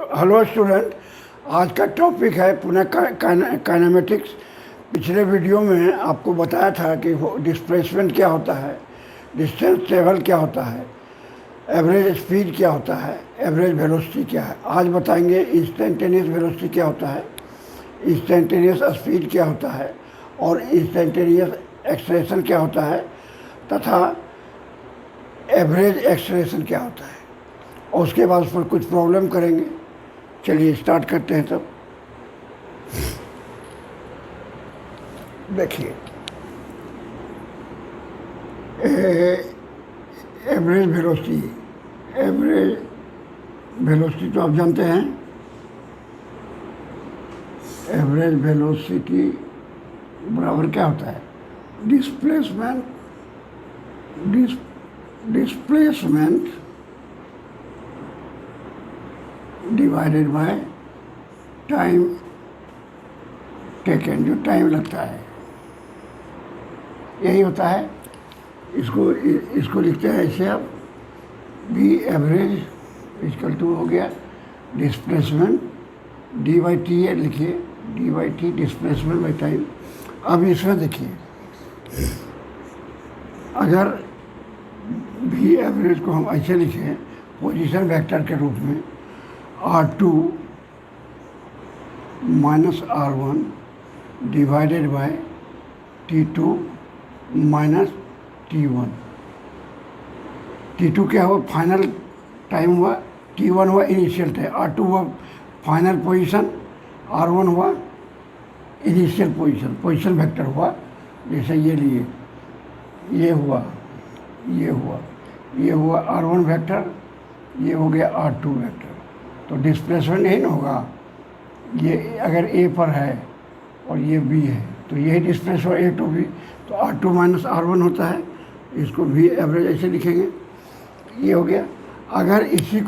Hello student, आज का topic है पुनः काइनेमेटिक्स। पिछले वीडियो में आपको बताया था कि डिस्प्लेसमेंट क्या होता है, डिस्टेंस ट्रेवल क्या होता है, एवरेज स्पीड क्या होता है, एवरेज वेलोसिटी क्या है। आज बताएंगे इंस्टेंटेनियस वेलोसिटी क्या होता है, इंस्टेंटेनियस स्पीड क्या होता है और इंस्टेंटेनियस एक्सेलरेशन क्या होता है तथा एवरेज एक्सेलरेशन क्या होता है। और उसके बाद उस पर कुछ प्रॉब्लम करेंगे। चलिए स्टार्ट करते हैं। तब देखिए, एवरेज वेलोसिटी तो आप जानते हैं। एवरेज वेलोसिटी बराबर क्या होता है, displacement divided by time taken, जो टाइम लगता है, यही होता है। इसको लिखते हैं ऐसे आप, बी एवरेज इक्वल टू हो गया डिस्प्लेसमेंट डी बाई टी है, लिखिए D by T displacement by time. अब इसमें देखिए, अगर भी एवरेज को हम ऐसे लिखें पोजीशन वेक्टर के रूप में, R2 minus R1 divided by T2 minus T1। T2 क्या हुआ, फाइनल टाइम हुआ, T1 हुआ इनिशियल टाइम, R2 हुआ फाइनल पोजीशन, R1 हुआ इनिशियल पोजीशन वेक्टर हुआ। जैसे ये लिए, ये हुआ R1 वेक्टर, ये हो गया R2 वेक्टर। तो डिस्प्लेसमेंट यही ना होगा, ये अगर ए पर है और ये बी है तो यही डिस्प्लेसमेंट ए टू बी, तो R2 माइनस R1 होता है। इसको भी एवरेज ऐसे लिखेंगे, ये हो गया। अगर इसी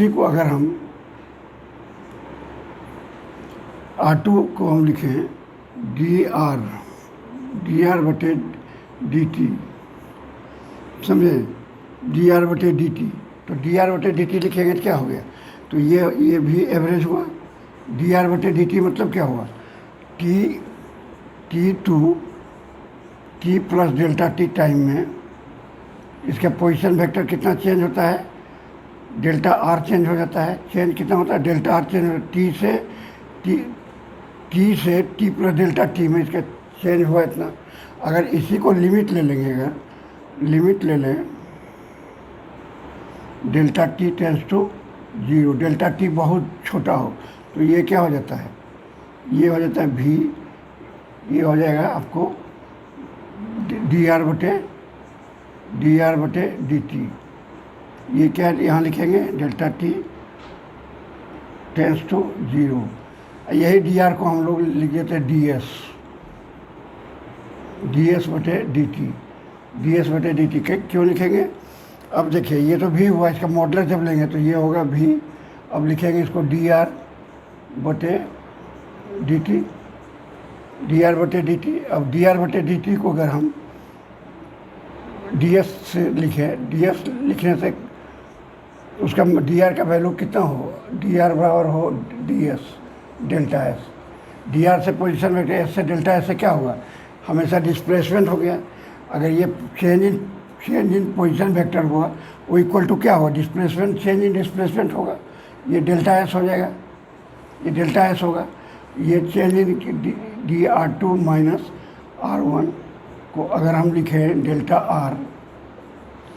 को अगर हम R2 को हम लिखें डी आर बटे डी टी, समझे, डी आर बटे डी टी। तो डी आर बटे डी टी लिखेंगे तो क्या हो गया, तो ये भी एवरेज हुआ। डी आर बटे डी टी मतलब क्या हुआ, T plus delta T time में इसका पोजीशन वेक्टर कितना चेंज होता है, डेल्टा आर चेंज हो जाता है। चेंज कितना होता है, डेल्टा आर चेंज होता है, टी से टी प्लस डेल्टा टी में इसका चेंज हुआ इतना। अगर इसी को लिमिट ले लेंगे, अगर लिमिट ले लें delta T tends to 0, delta T बहुत छोटा हो तो ये क्या हो जाता है, ये हो जाता है भी, ये हो जाएगा आपको डी आर बटे डी टी। ये क्या यहाँ लिखेंगे, डेल्टा टी टेंस टू 0। यही डी आर को हम लोग लिख देते हैं डी एस बटे डी टी। क्यों लिखेंगे, अब देखिए ये तो भी हुआ, इसका मॉडलर जब लेंगे तो ये होगा भी। अब लिखेंगे इसको डी आर बटे डी टी। अब डी आर बटे डी टी को अगर हम डी एस से लिखें, डी एस लिखने से उसका डी आर का वैल्यू कितना हो, डी आर बराबर हो D S delta S. D R से पोजिशन वेक्टर, एस से डेल्टा एस से क्या हुआ, हमेशा डिस्प्लेसमेंट हो गया। अगर ये चेंज इन पोजीशन वेक्टर हुआ वो इक्वल टू क्या हुआ, डिस्प्लेसमेंट चेंज इन डिस्प्लेसमेंट होगा, ये डेल्टा एस हो जाएगा, ये डेल्टा एस होगा। ये change in R2 minus R1 को अगर हम लिखें डेल्टा आर,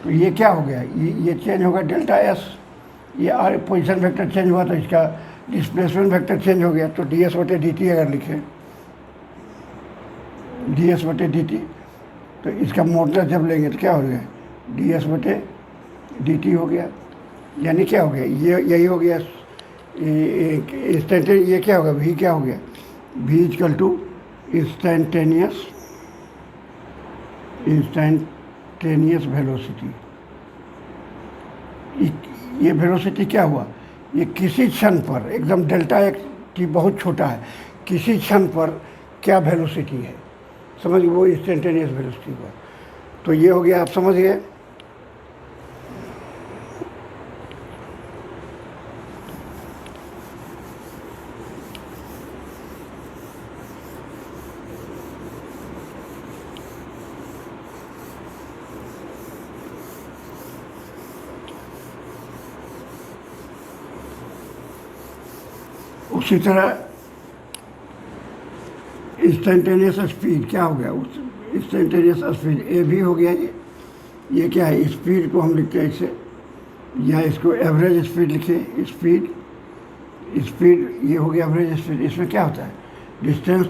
तो ये क्या हो गया, ये चेंज होगा डेल्टा एस। ये आर पोजीशन वेक्टर चेंज हुआ तो इसका डिस्प्लेसमेंट वेक्टर चेंज हो गया। तो डी एस बटे डी टी अगर लिखें, डी एस बटे डी टी, तो इसका मॉडलर जब लेंगे तो क्या हो गया, डी एस बटे डी टी हो गया। यानी क्या हो गया, ये यही हो गया इंस्टेंटेनियस। ये क्या होगा, भी क्या हो गया, भी इक्वल टू इंस्टेंटेनियस वेलोसिटी। ये वेलोसिटी क्या हुआ, ये किसी क्षण पर एकदम डेल्टा एक टी बहुत छोटा है, किसी क्षण पर क्या वेलोसिटी है, समझ, वो इंस्टेंटेनियस वेलोसिटी हुआ। तो ये हो गया, आप समझ गए। उसी तरह इंस्टेंटेनियस स्पीड क्या हो गया, उस इंस्टेंटेनियस स्पीड ए भी हो गया। ये क्या है, स्पीड को हम लिखते हैं इसे, या इसको एवरेज स्पीड लिखे, स्पीड स्पीड ये हो गया एवरेज स्पीड। इसमें क्या होता है, distance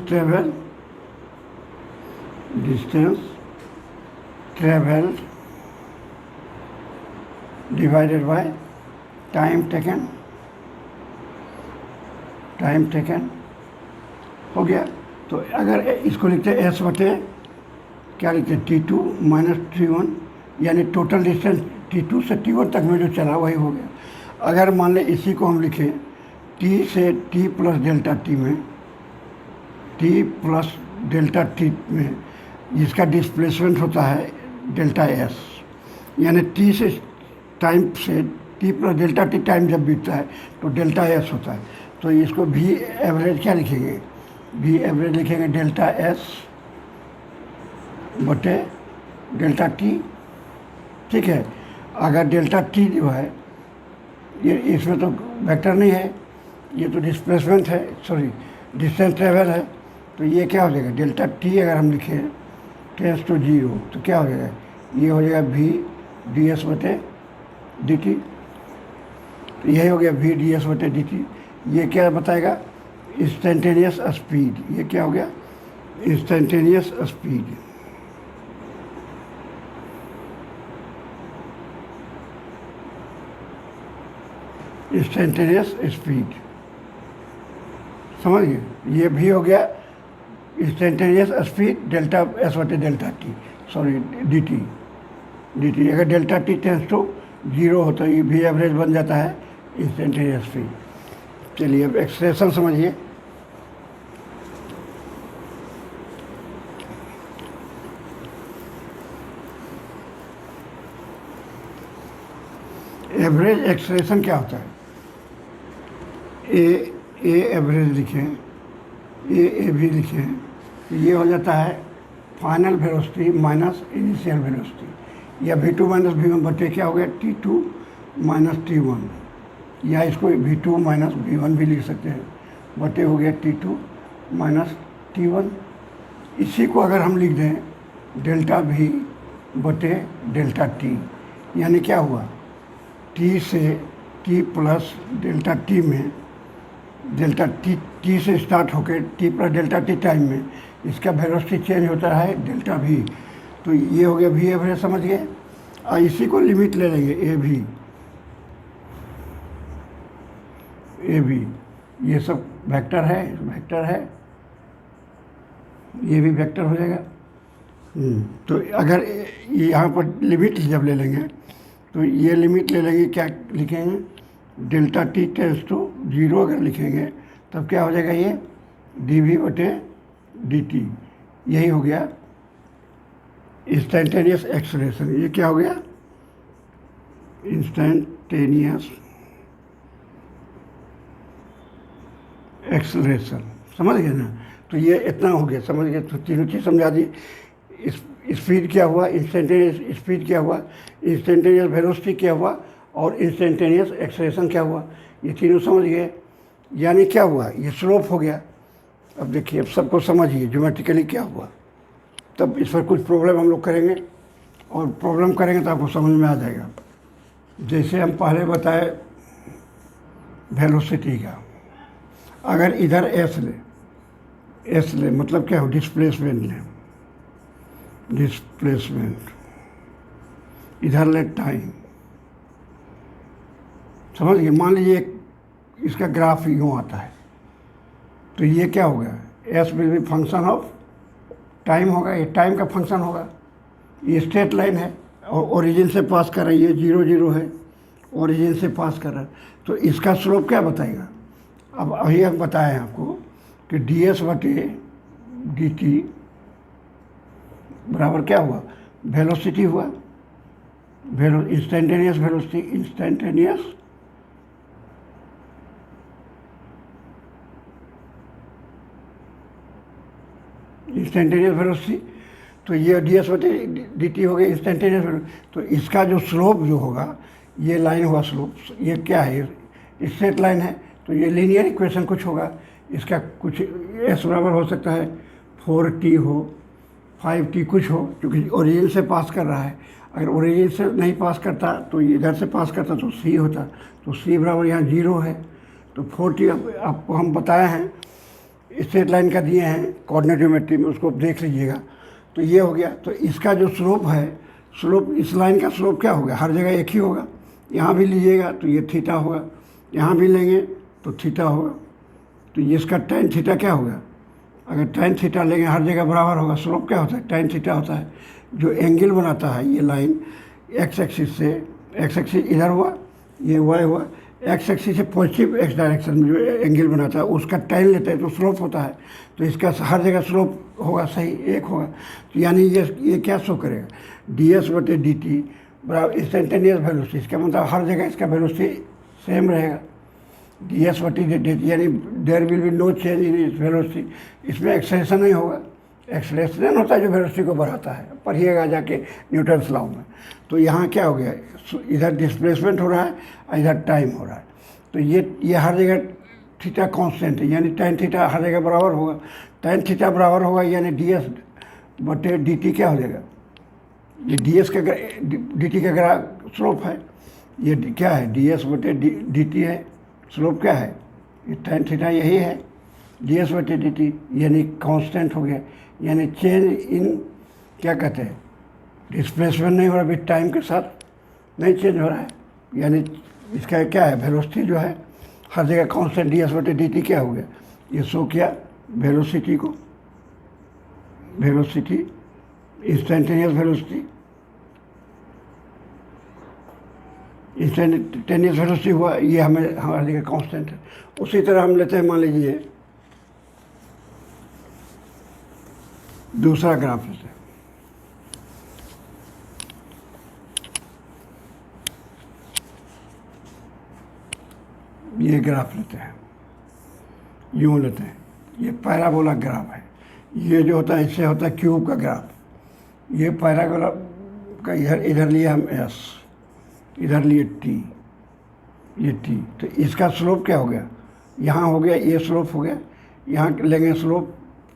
travel divided by time taken हो गया। तो अगर इसको लिखते हैं एस बटे क्या लिखते हैं, T2 माइनस T1, यानी टोटल डिस्टेंस T2 से T1 तक में जो चला वही हो गया। अगर मान लें इसी को हम लिखें T से T प्लस डेल्टा T में, T प्लस डेल्टा T में जिसका डिस्प्लेसमेंट होता है डेल्टा S, यानी T से टाइम से T plus delta T time जब बीतता है तो डेल्टा S होता है। तो इसको भी एवरेज क्या लिखेंगे, भी एवरेज लिखेंगे डेल्टा S बटे डेल्टा T, ठीक है। अगर डेल्टा T जो है ये इसमें तो वेक्टर नहीं है, ये तो डिस्प्लेसमेंट है, सॉरी डिस्टेंस ट्रेवल है, तो ये क्या हो जाएगा, डेल्टा T अगर हम लिखें टेंस टू 0 तो क्या हो जाएगा, ये हो जाएगा V ds बटे dt। तो यही हो गया V ds बटे dt। ये क्या बताएगा, इंस्टेंटेनियस स्पीड। ये क्या हो गया, इंस्टेंटेनियस स्पीड। इंस्टेंटेनियस स्पीड समझ गए, ये भी हो गया इंस्टेंटेनियस स्पीड डेल्टा एस बटे डेल्टा टी, सॉरी dt। अगर डेल्टा टी टेंस टू 0 हो तो ये भी एवरेज बन जाता है इंस्टेंटेनियस स्पीड। चलिए अब एक्सप्रेशन समझिए। एवरेज एक्सप्रेशन क्या होता है, ए एवरेज लिखें, ए भी लिखें, तो ये हो जाता है final velocity minus initial velocity, या V2 माइनस V1 बटे क्या हो गया T2 माइनस T1, या इसको V2 माइनस V1 भी लिख सकते हैं, बटे हो गया T2 माइनस T1। इसी को अगर हम लिख दें डेल्टा V बटे डेल्टा T, यानी क्या हुआ, T से T प्लस डेल्टा T में, डेल्टा T से स्टार्ट होकर T plus delta T time में इसका वेलोसिटी चेंज होता है डेल्टा V। तो ये हो गया V एवरेज, समझ गए। और इसी को लिमिट ले लेंगे ए भी, ये सब वेक्टर है, ये भी वेक्टर हो जाएगा। तो अगर यहाँ पर लिमिट जब ले लेंगे तो ये लिमिट ले लेंगे, क्या लिखेंगे, डेल्टा T टेंस टू 0 अगर लिखेंगे तब क्या हो जाएगा, ये dV बटे dt। यही हो गया इंस्टेंटेनियस एक्सेलरेशन। ये क्या हो गया, इंस्टेंटेनियस एक्सेलरेशन, समझ गए ना। तो ये इतना हो गया, समझ गए, तो तीनों चीज़ समझा दी। स्पीड क्या हुआ, इंस्टेंटेनियस स्पीड क्या हुआ, इंस्टेंटेनियस वेलोसिटी क्या हुआ, और इंस्टेंटेनियस एक्सेलरेशन क्या हुआ, ये तीनों समझ गए। यानी क्या हुआ, ये स्लोप हो गया। अब देखिए, अब सबको समझिए ज्योमेट्रिकली क्या हुआ, तब इस पर कुछ प्रॉब्लम हम लोग करेंगे, और प्रॉब्लम करेंगे तो आपको समझ में आ जाएगा। जैसे हम पहले बताए वेलोसिटी का, अगर इधर एस ले मतलब क्या हो, डिस्प्लेसमेंट ले, इधर ले टाइम, समझ गए। मान लीजिए इसका ग्राफ यूँ आता है, तो ये क्या होगा, S will be function of time होगा, ये टाइम का फंक्शन होगा। ये स्ट्रेट लाइन है और ओरिजिन से पास कर रही है, 0 0 है, ओरिजिन से पास कर रहा है, तो इसका स्लोप क्या बताएगा। अब अभी हम बताए हैं आपको कि ds बटे dt बराबर क्या हुआ, वेलोसिटी हुआ, इंस्टेंटेनियस वेलोसिटी, इंस्टेंटेनियस वेलोसिटी। तो ये ds बटे dt हो गया इंस्टेंटेनियस वेलोसिटी। तो इसका जो स्लोप जो होगा, ये लाइन हुआ स्लोप, ये क्या है, स्ट्रेट लाइन है, तो ये लीनियर इक्वेशन कुछ होगा, इसका कुछ एस बराबर हो सकता है 4t हो, 5t कुछ हो, क्योंकि ओरिजिन से पास कर रहा है। अगर ओरिजिन से नहीं पास करता तो इधर से पास करता तो c होता, तो c बराबर यहाँ 0 है। तो 4t आपको हम बताए हैं, स्ट्रेट लाइन का दिए हैं कोऑर्डिनेट ज्योमेट्री में, उसको देख लीजिएगा। तो ये हो गया। तो इसका जो स्लोप है, स्लोप इस लाइन का स्लोप क्या होगा, हर जगह एक ही होगा। यहाँ भी लीजिएगा तो ये थीटा होगा, यहाँ भी लेंगे तो थीटा होगा। तो ये इसका tan थीटा क्या होगा, अगर tan थीटा लेंगे हर जगह बराबर होगा। स्लोप क्या होता है, tan थीटा होता है जो एंगल बनाता है ये लाइन एक्स एक्सिस से, एक्स एक्सिस इधर हुआ, ये y हुआ, एक्स एक्सिस से पॉजिटिव एक्स डायरेक्शन में जो एंगल बनाता है उसका tan लेते हैं तो स्लोप होता है। तो इसका हर जगह स्लोप होगा, सही एक होगा। तो यानी ये क्या शो करेगा, ds/dt बराबर इंस्टेंटेनियस वेलोसिटी। इसका मतलब हर जगह इसका वेलोसिटी सेम रहेगा, ds/dt, यानी there will be no change in इस वेलोसिटी। इसमें एक्सेलेरेशन नहीं होगा, एक्सेलेरेशन होता है जो वेलोसिटी को बढ़ाता है, पढ़िएगा जाके न्यूटन्स लॉ में। तो यहाँ क्या हो गया, इधर डिस्प्लेसमेंट हो रहा है और इधर टाइम हो रहा है। तो ये हर जगह थीटा कांस्टेंट है, यानी tan थीटा हर जगह बराबर होगा। tan थीटा बराबर होगा यानी ds/dt क्या हो जाएगा, ये ds का dt का ग्राफ स्लोप है, ये क्या है ds/dt है, स्लोप क्या है, ये tan थीटा यही है, ds/dt यानी कांस्टेंट हो गया। यानी चेंज इन क्या कहते हैं, डिस्प्लेसमेंट नहीं हो रहा, विद टाइम के साथ नहीं चेंज हो रहा है। यानी इसका क्या है, वेलोसिटी जो है हर जगह कांस्टेंट, ds/dt क्या हो गया, ये शो किया वेलोसिटी को, velocity instantaneous velocity, instantaneous velocity हुआ, ये हमें हमारी जगह कांस्टेंट है। उसी तरह हम लेते हैं, मान लीजिए दूसरा ग्राफ लेते हैं, ये ग्राफ लेते हैं, यूँ लेते हैं, ये पैराबोला ग्राफ है। ये जो होता है इससे होता है क्यूब का ग्राफ। ये पैराबोला का इधर लिया हम एस, इधर लिए टी, ये टी। तो इसका स्लोप क्या हो गया, यहाँ हो गया, ये स्लोप हो गया। यहाँ लेंगे स्लोप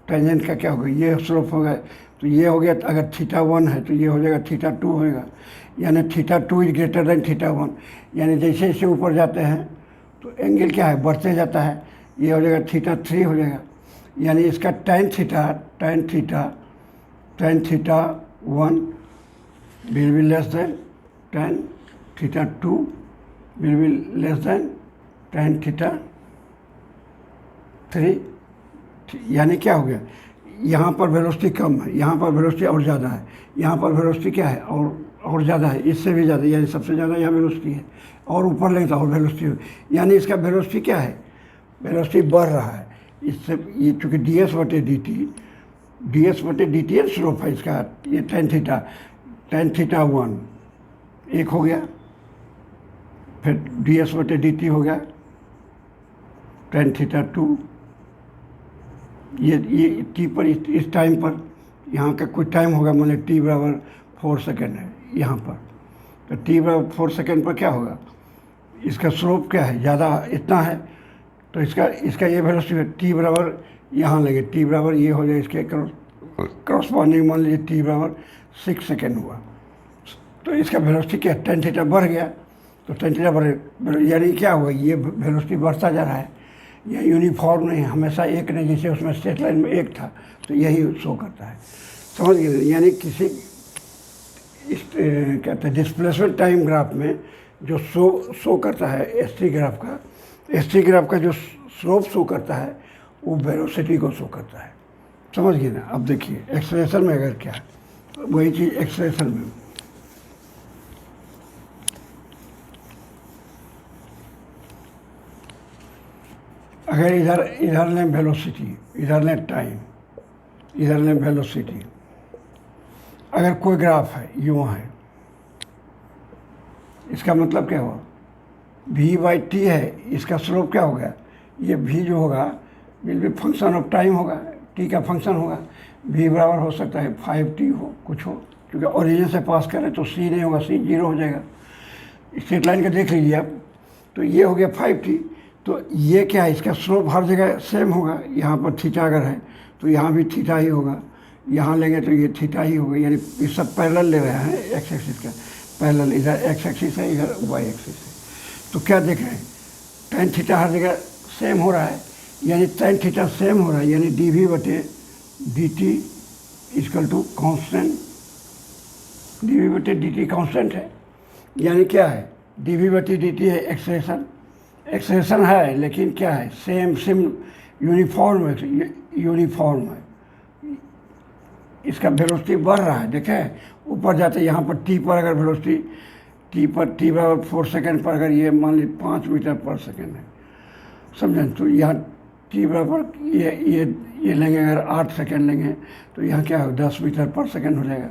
टेंजेंट का क्या होगा, ये स्लोप होगा। तो ये हो गया, अगर θ1 है तो ये हो जाएगा θ2 होएगा, यानी θ2 इज ग्रेटर देन θ1। यानी जैसे जैसे ऊपर जाते हैं तो एंगल क्या है, बढ़ते जाता है। ये हो जाएगा θ3 हो जाएगा, यानी इसका tan θ1 will be less than tan θ2 will be less than tan θ3। यानी क्या हो गया, यहाँ पर वेलोसिटी कम है, यहाँ पर वेलोसिटी और ज़्यादा है, यहाँ पर वेलोसिटी क्या है और ज़्यादा है, इससे भी ज़्यादा, यानी सबसे ज़्यादा यहाँ वेलोसिटी है, और ऊपर लेंगे तो और वेलोसिटी हो। यानी इसका वेलोसिटी क्या है, वेलोसिटी बढ़ रहा है इससे। ये चूँकि ds/dt स्लोप है इसका, ये tan θ1 एक हो गया, फिर ds/dt हो गया tan θ2। ये t पर इस टाइम पर, यहाँ का कोई टाइम होगा, मान ली t बराबर 4 सेकेंड है यहाँ पर, तो t बराबर 4 सेकेंड पर क्या होगा, इसका स्लोप क्या है, ज़्यादा इतना है, तो इसका ये वेलोसिटी है। t बराबर यहाँ लेंगे, t बराबर ये हो जाए इसके क्रॉसपॉन्डिंग, मान लीजिए t बराबर 6 सेकेंड हुआ, तो इसका वेलोसिटी क्या, tan थीटा बढ़ गया, तो tan थीटा बढ़, यानी क्या हुआ, ये वेलोसिटी बढ़ता जा रहा है। यह यूनिफॉर्म नहीं है, हमेशा एक नहीं, जैसे उसमें स्ट्रेट लाइन में एक था, तो यही शो करता है, समझ गए। यानी किसी कहते हैं डिस्प्लेसमेंट टाइम ग्राफ में जो शो करता है एस टी ग्राफ का जो स्लोप शो करता है वो वेलोसिटी को शो करता है, समझ गए ना। अब देखिए एक्सेलरेशन में अगर क्या है, वही चीज़ एक्सेलरेशन में, अगर इधर लें वेलोसिटी, इधर लें टाइम, इधर लें वेलोसिटी, अगर कोई ग्राफ है यूँ है, इसका मतलब क्या हुआ, v/t है, इसका स्लोप क्या हो गया, ये v जो होगा will be function of time होगा, t का फंक्शन होगा। v बराबर हो सकता है 5t हो, कुछ हो, क्योंकि ओरिजिन से पास करें तो c नहीं होगा, c 0 हो जाएगा। स्ट्रेट लाइन का देख लीजिए आप, तो ये हो गया 5t, तो ये क्या है, इसका स्लोप हर जगह सेम होगा। यहाँ पर थीटा अगर है तो यहाँ भी थीटा ही होगा, यहाँ लेंगे तो ये थीटा ही होगा, यानी ये सब पैरेलल ले रहे हैं एक्स एक्सिस का। पैरेलल, इधर एक्स एक्सिस है, इधर वाई एक्सिस है। तो क्या देख रहे हैं, tan थीटा हर जगह सेम हो रहा है, यानी tan थीटा सेम हो रहा है, यानी डी वी बटे D T equal to constant, D V बटे डी टी कॉन्स्टेंट है। यानी क्या है, डी वी बटे डी टी है एक्सलेशन, एक्सलेशन है लेकिन क्या है, सेम यूनिफॉर्म है, यूनिफॉर्म है। इसका वेलोसिटी बढ़ रहा है, देखें ऊपर जाते, यहाँ पर टी पर अगर वेलोसिटी टी बराबर 4 सेकेंड पर अगर ये मान ली 5 मीटर पर सेकेंड है, समझें, तो यहाँ टी बराबर ये लेंगे, अगर 8 सेकेंड लेंगे तो यहाँ क्या हो, 10 मीटर पर सेकेंड हो जाएगा,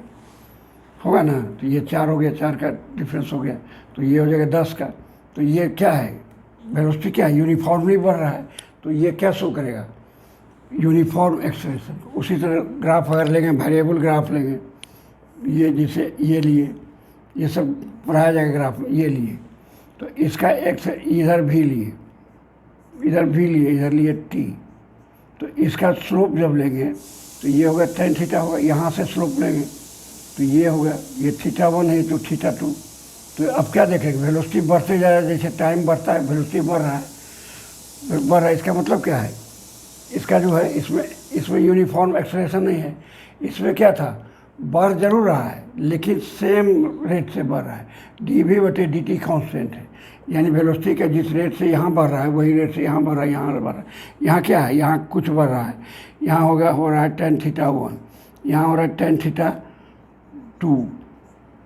होगा ना। तो ये 4 हो गया, 4 का डिफरेंस हो गया, तो ये हो जाएगा 10 का। तो ये क्या है, वेलोसिटी क्या है, यूनिफॉर्मली बढ़ रहा है, तो ये क्या शो करेगा, यूनिफॉर्म एक्सेलरेशन। उसी तरह ग्राफ अगर लेंगे, वेरिएबल ग्राफ लेंगे, ये जैसे ये लिए, ये सब पढ़ाया जाएगा ग्राफ में, ये लिए, तो इसका एक्स इधर भी लिए, इधर भी लिए, इधर लिए टी, तो इसका स्लोप जब लेंगे तो ये होगा tan थीटा होगा, यहाँ से स्लोप लेंगे तो ये होगा, ये थीटा 1 है तो थीटा 2। तो अब क्या देखेंगे, वेलोसिटी बढ़ते जा रहा है, जैसे टाइम बढ़ता है वेलोसिटी बढ़ रहा है, इसका मतलब क्या है, इसका जो है इसमें यूनिफॉर्म एक्सेलरेशन नहीं है, इसमें क्या था, बढ़ जरूर रहा है लेकिन सेम रेट से बढ़ रहा है, डी वी बटे डी टी कॉन्स्टेंट है, यानी वेलोसिटी का जिस रेट से यहाँ बढ़ रहा है वही रेट से यहाँ बढ़ रहा है, यहाँ बढ़ रहा है। यहाँ क्या है, यहाँ कुछ बढ़ रहा है, यहाँ हो रहा है tan थीटा 1, यहाँ हो रहा है tan थीटा 2।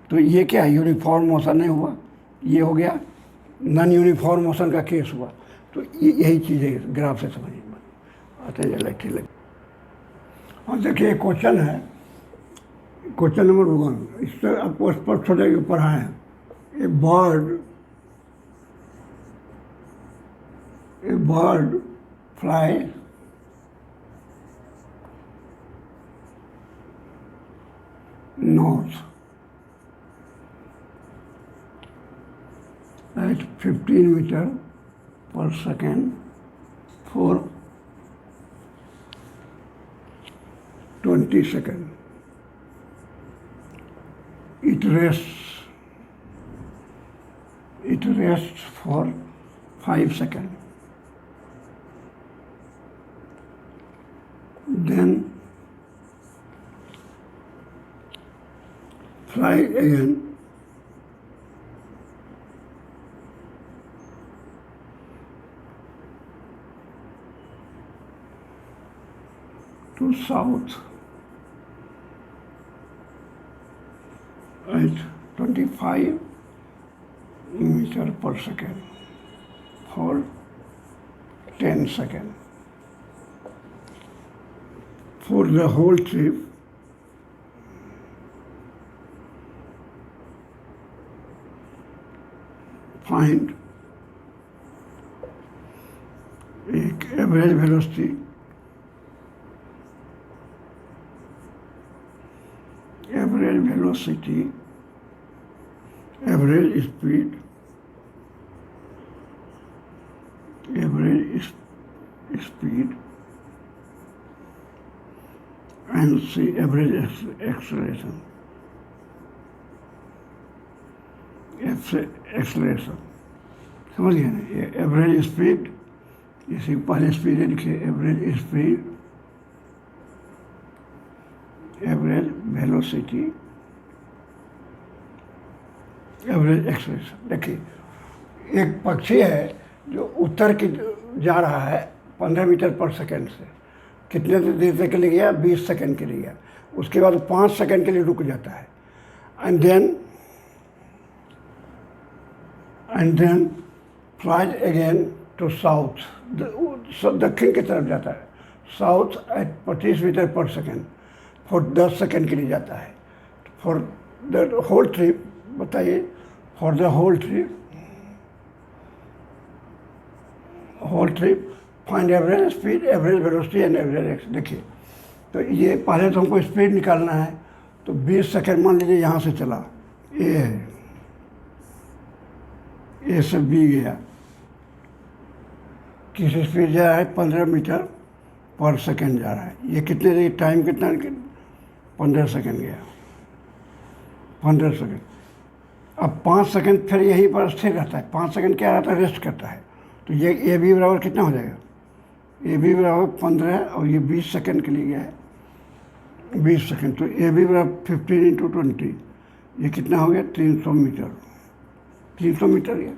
तो ये क्या है, यूनिफॉर्म मोशन नहीं हुआ, ये हो गया नॉन यूनिफॉर्म मोशन का केस हुआ। तो यही चीज़ है, ग्राफ से समझिए आते हैं ठीक लगे। और देखिए क्वेश्चन है, क्वेश्चन नंबर 1, इससे आपको स्पष्ट हो जाएगा, पढ़ाए हैं, ए bird fly north at 15 meter per second for 20 seconds. It rests for 5 seconds. Then fly again. To south at 25 meter per second for 10 seconds. For the whole trip, find average velocity, average speed, and see average acceleration. Acceleration समझ गए ना, ये average speed, इसी पहले speed लिखे, average speed, average velocity, average acceleration. देखिए एक पक्षी है जो उत्तर की जा रहा है 15 मीटर पर सेकेंड से, कितने देर के लिए गया, 20 सेकेंड के लिए गया, उसके बाद 5 सेकेंड के लिए रुक जाता है, and then flies again to south, दक्षिण की तरफ जाता है, south at 25 metre per second for 10 second के लिए जाता है। फॉर द होल ट्रिप, बताइए, for the whole trip find average speed, average velocity and average X. देखिए तो ये पहले तो हमको स्पीड निकालना है, तो 20 सेकेंड मान लीजिए यहाँ से चला, ये है, ए से बी गया, किस स्पीड जा रहा है? 15 मीटर पर सेकेंड जा रहा है। ये कितने देगी? टाइम कितना? 15 सेकेंड गया, 15 सेकेंड। अब 5 सेकेंड फिर यहीं पर स्थिर रहता है। 5 सेकेंड क्या रहता है? रेस्ट करता है। तो ये ए बी बराबर कितना हो जाएगा? ए बी बराबर 15 और ये 20 सेकेंड के लिए गया है, 20 सेकेंड। तो ए बी बराबर 15 × 20, ये कितना हो गया? 300 मीटर, 300 मीटर गया।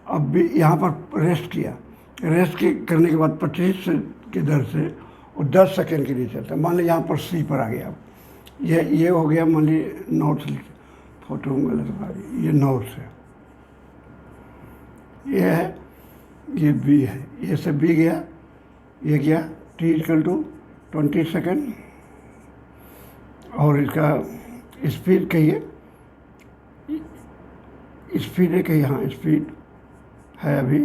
अब भी यहाँ पर रेस्ट किया, रेस्ट करने के बाद 25 की दर से और 10 सेकेंड के लिए चलता है। मान लीजिए यहाँ पर सी पर आ गया। अब ये हो गया, मान लीजिए नॉर्थ, फोटो गलत आ गई, ये नॉर्थ है, ये है, ये बी है, ये से बी गया, ये गया t = 20 सेकेंड। और इसका स्पीड कहिए, स्पीड है कहिए, हाँ स्पीड है अभी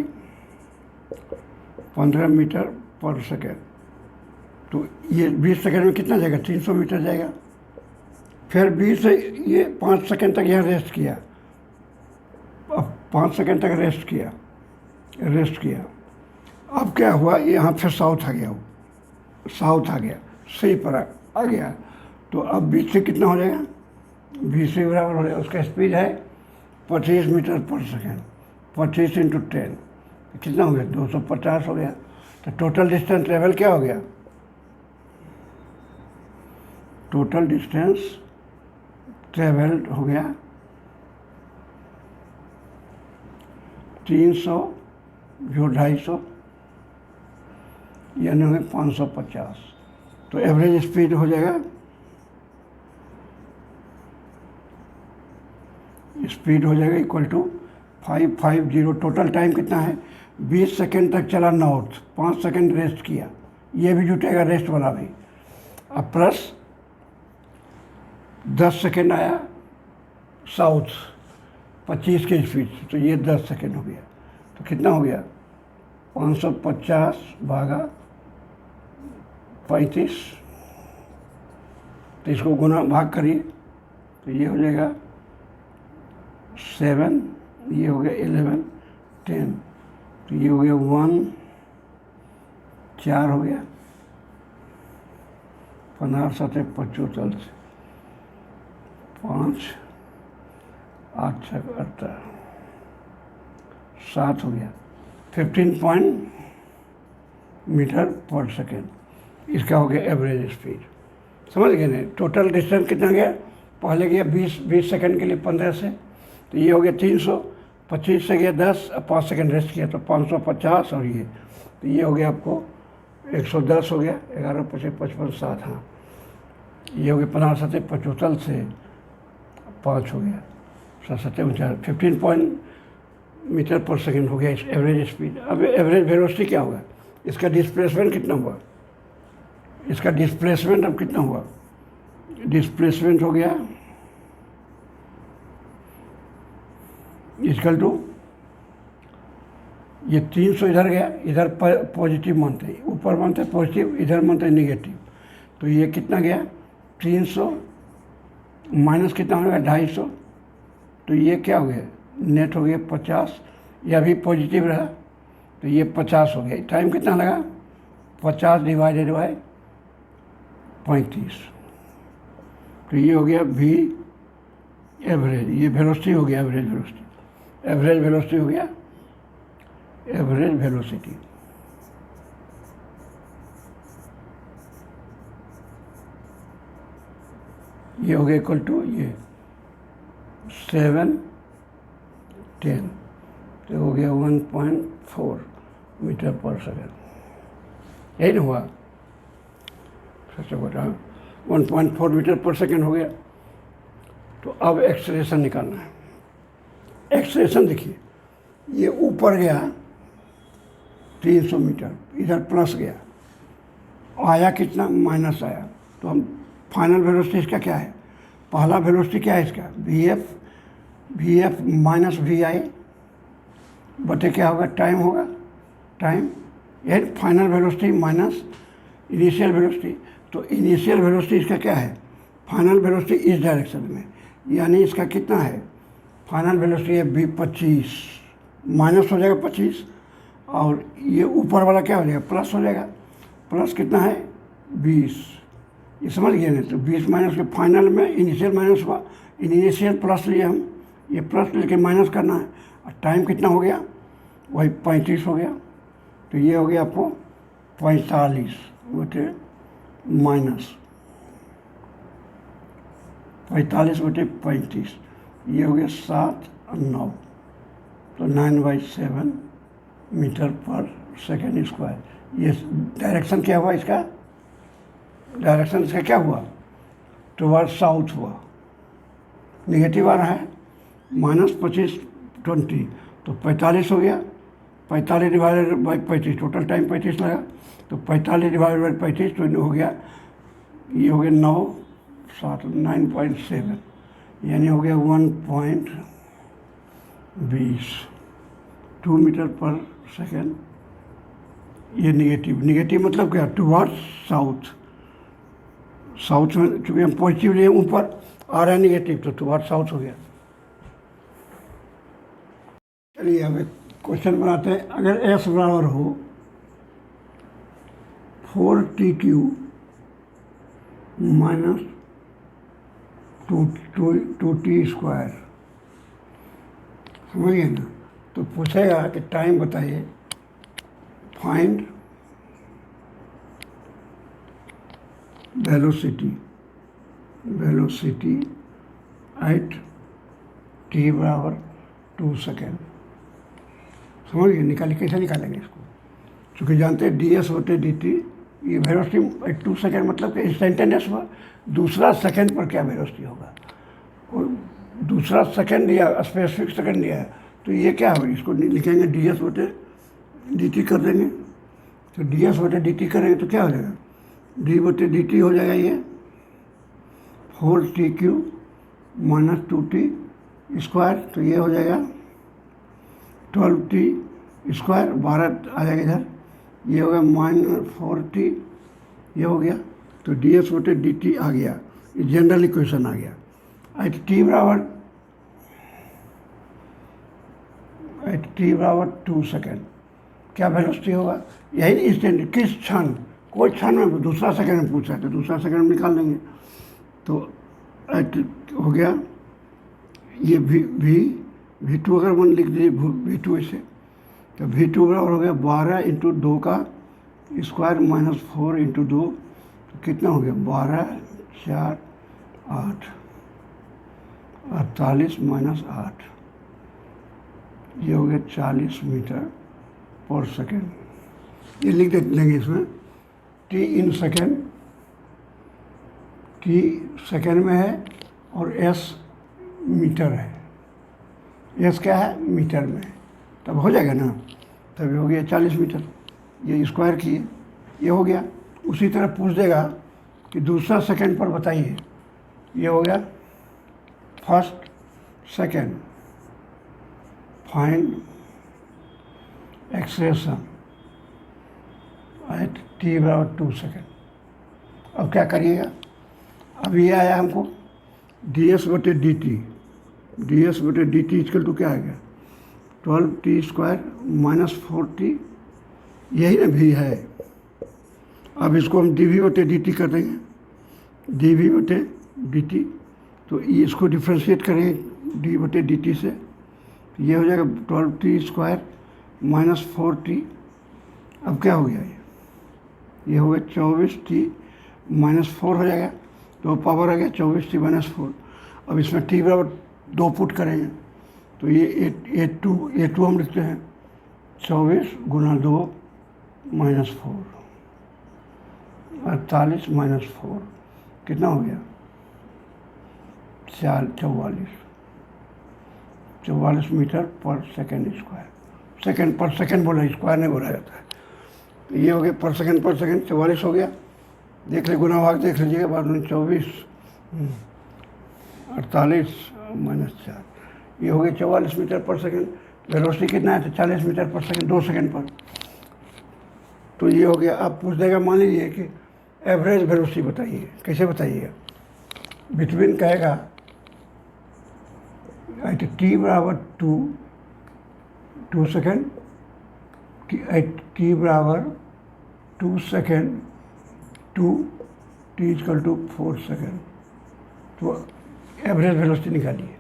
15 मीटर पर सेकेंड। तो ये 20 सेकेंड में कितना जाएगा? 300 मीटर जाएगा। फिर 20 से ये 5 सेकेंड तक यहाँ रेस्ट किया। अब 5 सेकेंड तक रेस्ट किया। अब क्या हुआ? यहाँ फिर साउथ आ गया, साउथ आ गया, सी पर आ गया। तो अब 20 से कितना हो जाएगा? 20 से बराबर हो जाएगा। उसका स्पीड है 25 मीटर पर सेकेंड। 25 × 10 कितना हो गया? 250 हो गया। तो टोटल डिस्टेंस ट्रेवल क्या हो गया? टोटल डिस्टेंस ट्रेवल्ड हो गया 300 जो 250, यानी हो गया 550। तो एवरेज स्पीड हो जाएगा, स्पीड हो जाएगा इक्वल टू 550। टोटल टाइम कितना है? 20 सेकेंड तक चला नॉर्थ, 5 सेकेंड रेस्ट किया, ये भी जुटेगा रेस्ट वाला भी। अब प्लस 10 सेकेंड आया साउथ 25 के स्पीड से, तो ये 10 सेकेंड हो गया। तो कितना हो गया? 550 भागा 35, तो इसको गुना भाग करिए, तो ये हो जाएगा 7, ये हो गया 11, 10, तो ये हो गया 1, 4 हो गया, 15 7 45, 5 8 6 18 7 हो गया, 15 मीटर पर सेकेंड। इसका हो गया एवरेज स्पीड। समझ गए ना? टोटल डिस्टेंस कितना गया? पहले गया 20 सेकेंड के लिए 15 से, तो ये हो गया 300, 25 से गया 10, 5 सेकेंड रेस्ट किया तो 550, और ये तो ये हो गया आपको 110 हो गया, 11 25 55 7, हाँ ये हो गया 15 7 75 से 5 हो गया 7 7 49, 15 मीटर पर सेकेंड हो गया इस एवरेज स्पीड। अब एवरेज वेलोसिटी क्या होगा? इसका डिस्प्लेसमेंट कितना हुआ? इसका डिस्प्लेसमेंट अब कितना हुआ? डिस्प्लेसमेंट हो गया इक्वल टू, ये 300 इधर गया, इधर पॉजिटिव मानते हैं, ऊपर मानते हैं पॉजिटिव, इधर मानते हैं निगेटिव, तो ये कितना गया? 300 माइनस कितना हो गया? 250, तो ये क्या हो गया? नेट हो गया 50, यह भी पॉजिटिव रहा तो ये 50 हो गया। टाइम कितना लगा? 50 डिवाइडेड बाय 35, तो ये हो गया v एवरेज। ये वेलोसिटी हो गया, एवरेज वेलोसिटी, एवरेज वेलोसिटी हो गया, एवरेज वेलोसिटी। ये हो गया इक्वल टू ये 7 10, तो हो गया 1.4 मीटर पर सेकेंड। यही ना हुआ? सच बता, 1.4 मीटर पर सेकेंड हो गया। तो अब एक्सेलरेशन निकालना है। एक्सेलरेशन देखिए, ये ऊपर गया 300 मीटर, इधर प्लस गया, आया कितना? माइनस आया। तो हम फाइनल वेलोसिटी इसका क्या है? पहला वेलोसिटी क्या है इसका? वी एफ माइनस वी आई बटे क्या होगा? टाइम होगा, टाइम। यह final velocity minus initial velocity. तो इनिशियल वेलोसिटी इसका क्या है? फाइनल वेलोसिटी इस डायरेक्शन में, यानी इसका कितना है? फाइनल वेलोसिटी है v 25, माइनस हो जाएगा 25, और ये ऊपर वाला क्या हो जाएगा, प्लस हो जाएगा। प्लस कितना है 20, ये समझ गए ना। तो 20 माइनस के फाइनल में इनिशियल माइनस हुआ, इनिशियल प्लस लिए हम, ये प्लस लेके माइनस करना है। और टाइम कितना हो गया, वही 35 हो गया। तो ये हो गया आपको 45 बटे माइनस 45 बटे 35, ये हो गया 7 और 9, तो 9/7 मीटर पर सेकेंड स्क्वायर। ये डायरेक्शन क्या हुआ इसका, डायरेक्शन इसका क्या हुआ, टुवर्ड साउथ हुआ। नेगेटिव आ रहा है, -25 20, तो 45 हो गया। 45 डिवाइडेड बाई 35, टोटल टाइम 35 लगा, तो 45 डिवाइडेड बाई 35 तो हो गया, ये हो गया 9 7 9.7, यानी हो गया 1.20 2 मीटर पर सेकेंड। ये निगेटिव मतलब क्या, टुवर्ड्स साउथ। साउथ में चूँकि हम पॉजिटिव लिए ऊपर आ रहा है निगेटिव, तो टुवर्ड्स साउथ हो गया। चलिए अब एक क्वेश्चन बनाते हैं। अगर एस बराबर हो 4TQ माइनस 2T स्क्वायर, समझिए ना। तो पूछेगा कि टाइम बताइए, फाइंड वेलोसिटी एट t बराबर 2 सेकेंड। समझिए, कैसे निकालेंगे इसको, चूँकि जानते हैं ds बटे dt, ये वेलोसिटी 2 सेकेंड मतलब कि इंस्टेंटेनियस हुआ। दूसरा सेकेंड पर क्या वेलोसिटी होगा, और दूसरा सेकेंड दिया, स्पेसिफिक सेकेंड दिया है, तो ये क्या होगा, इसको लिखेंगे ds बटे dt कर देंगे। तो ds बटे dt करेंगे तो क्या हो जाएगा, d बटे dt हो जाएगा ये 4TQ माइनस 2T स्क्वायर, तो ये हो जाएगा 12T स्क्वायर, 12 आ जाएगा इधर, ये हो गया -4T, ये हो गया। तो ds बटे dt आ गया, ये जनरल इक्वेशन आ गया। एट t बराबर 2 सेकेंड क्या वेलोसिटी होगा, यही इंस्टेंट, किस क्षण, कोई क्षण में, दूसरा सेकेंड में पूछा है तो दूसरा सेकेंड में निकाल लेंगे। तो एट हो गया ये V2 अगर 1 लिख दीजिए, V2 ऐसे, तो V2 बराबर हो गया 12 × 2 का स्क्वायर माइनस 4 × 2, तो कितना हो गया 12 4 8 48 माइनस 8, ये हो गया 40 मीटर पर सेकेंड। ये लिख देंगे इसमें t in second, t second में है और s मीटर है, s क्या है मीटर में, तब हो जाएगा ना, तब हो गया 40 मीटर, ये स्क्वायर किए, ये हो गया। उसी तरह पूछ देगा कि दूसरा सेकेंड पर बताइए, ये हो गया first second, find acceleration at t बराबर 2 सेकेंड। अब क्या करिएगा, अब ये आया हमको ds बटे dt इक्वल टू क्या आ गया 12T स्क्वायर माइनस 4T, यही ना भी है। अब इसको हम dv बटे dt कर देंगे, dv बटे dt, तो इसको डिफ्रेंशिएट करेंगे d बटे dt से, ये हो जाएगा 12T स्क्वायर माइनस 4T। अब क्या हो गया, ये हो गया 24T माइनस 4 हो जाएगा, तो पावर आ गया 24T माइनस 4। अब इसमें t बराबर 2 पुट करेंगे, तो ये A2 हम लिखते हैं 24 गुना 2 माइनस 4, 48 माइनस 4, कितना हो गया 44 metre per second square. Second पर सेकेंड बोला, स्क्वायर नहीं बोला जाता है। तो ये हो गया पर सेकेंड 44 हो गया, देख लीजिए गुना भाग देख लीजिएगा, बाद में 24 48 माइनस 4, ये हो गया 44 मीटर पर सेकेंड। वेलोसिटी कितना है, तो 40 मीटर पर सेकेंड, 2 सेकेंड पर। तो ये हो गया। अब पूछ देगा, मान लीजिए कि एवरेज वेलोसिटी बताइए, कैसे बताइएगा, बिटवीन कहेगा एट t बराबर 2 सेकेंड टी बराबर 2 second to T equal to 4 second. तो एवरेज वेलोसिटी निकालिए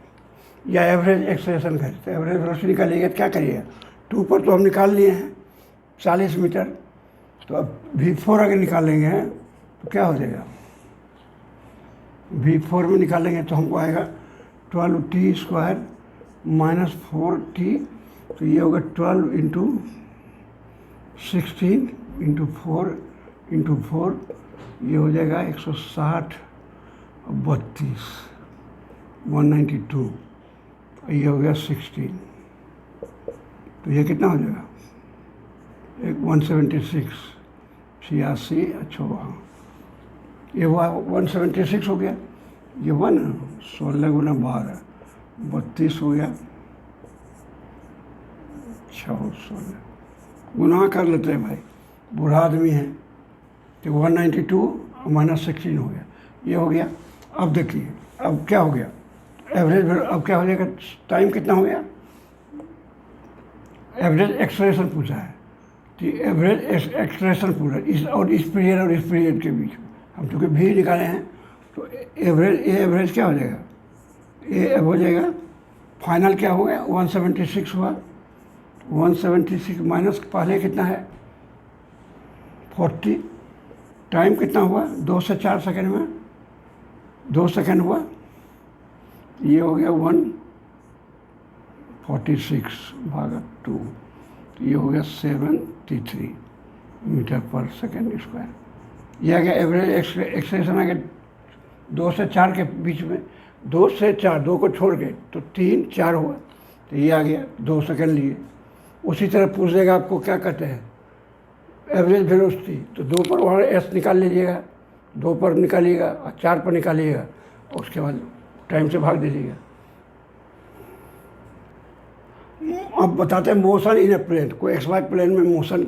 या एवरेज एक्सेलरेशन करिए। तो एवरेज वेलोसिटी निकालिएगा तो क्या करिएगा, 2 पर तो हम निकाल लिए हैं 40 मीटर, तो अब V4 अगर निकालेंगे तो क्या हो जाएगा, V4 में निकालेंगे तो हमको आएगा 12t स्क्वायर माइनस 4t, तो ये होगा 12 इंटू 16 इंटू 4 इंटू 4, ये हो जाएगा 160 और 32 192, ये हो गया 16, तो ये कितना हो जाएगा, एक 176 86 14, ये हुआ 176 हो गया, ये हुआ ना 16 गुना 12 32 हो गया 16 गुना कर लेते हैं भाई, बूढ़ा आदमी है, तो 192 माइनस 16 हो गया, ये हो गया। अब देखिए अब क्या हो गया, एवरेज अब क्या हो जाएगा, टाइम कितना हो गया, एवरेज एक्सलेरेशन पूछा है, तो एवरेज एक्सलेरेशन पूछा इस पीरियड के बीच में हम चूँकि भी निकाले हैं, तो एवरेज क्या हो जाएगा, ये हो जाएगा फाइनल क्या हो गया 176 हुआ, 176 माइनस पहले कितना है 40, टाइम कितना हुआ 2 से 4 सेकेंड में 2 सेकेंड हुआ, ये हो गया 146 भागा 2, तो ये हो गया 73 मीटर पर सेकेंड स्क्वायर। ये आ गया एवरेज एक्सलेरेशन आ गया 2 से 4 के बीच में, 2 से 4 2 को छोड़ के तो 3 4 हुआ, तो ये आ गया 2 सेकेंड लिए। उसी तरह पूछ देगा आपको क्या कहते हैं एवरेज वेलोसिटी, तो 2 पर वहाँ एस निकाल लीजिएगा, 2 पर निकालिएगा और 4 पर निकालिएगा और उसके बाद टाइम से भाग दीजिएगा। अब बताते हैं मोशन इन ए प्लेन, कोई एक्स वाई प्लेन में मोशन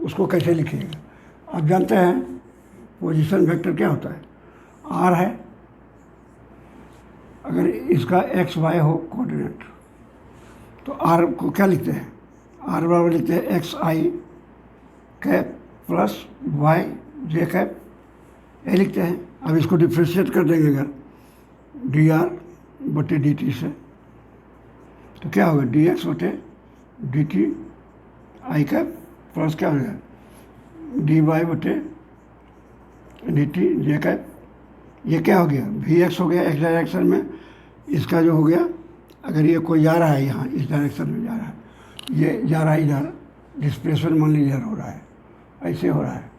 उसको कैसे लिखिएगा। आप जानते हैं पोजीशन वेक्टर क्या होता है, आर है, अगर इसका एक्स वाई हो कोऑर्डिनेट तो आर को क्या लिखते हैं, आर बराबर लिखते हैं x I cap plus Y J cap, ये लिखते हैं। अब इसको डिफ्रेंशिएट कर देंगे अगर डी आर बटे डी टी से, तो क्या होगा डी एक्स बटे D T I cap plus क्या हो जाएगा डी वाई बटे डी टी जे कैप, ये क्या हो गया वी एक्स हो गया एक्स डायरेक्शन में, इसका जो हो गया अगर ये कोई जा रहा है यहाँ इस डायरेक्शन में जा रहा है, ये जा रहा है इधर, डिस्प्लेसमेंट मान लीजिए इधर हो रहा है, ऐसे हो रहा है,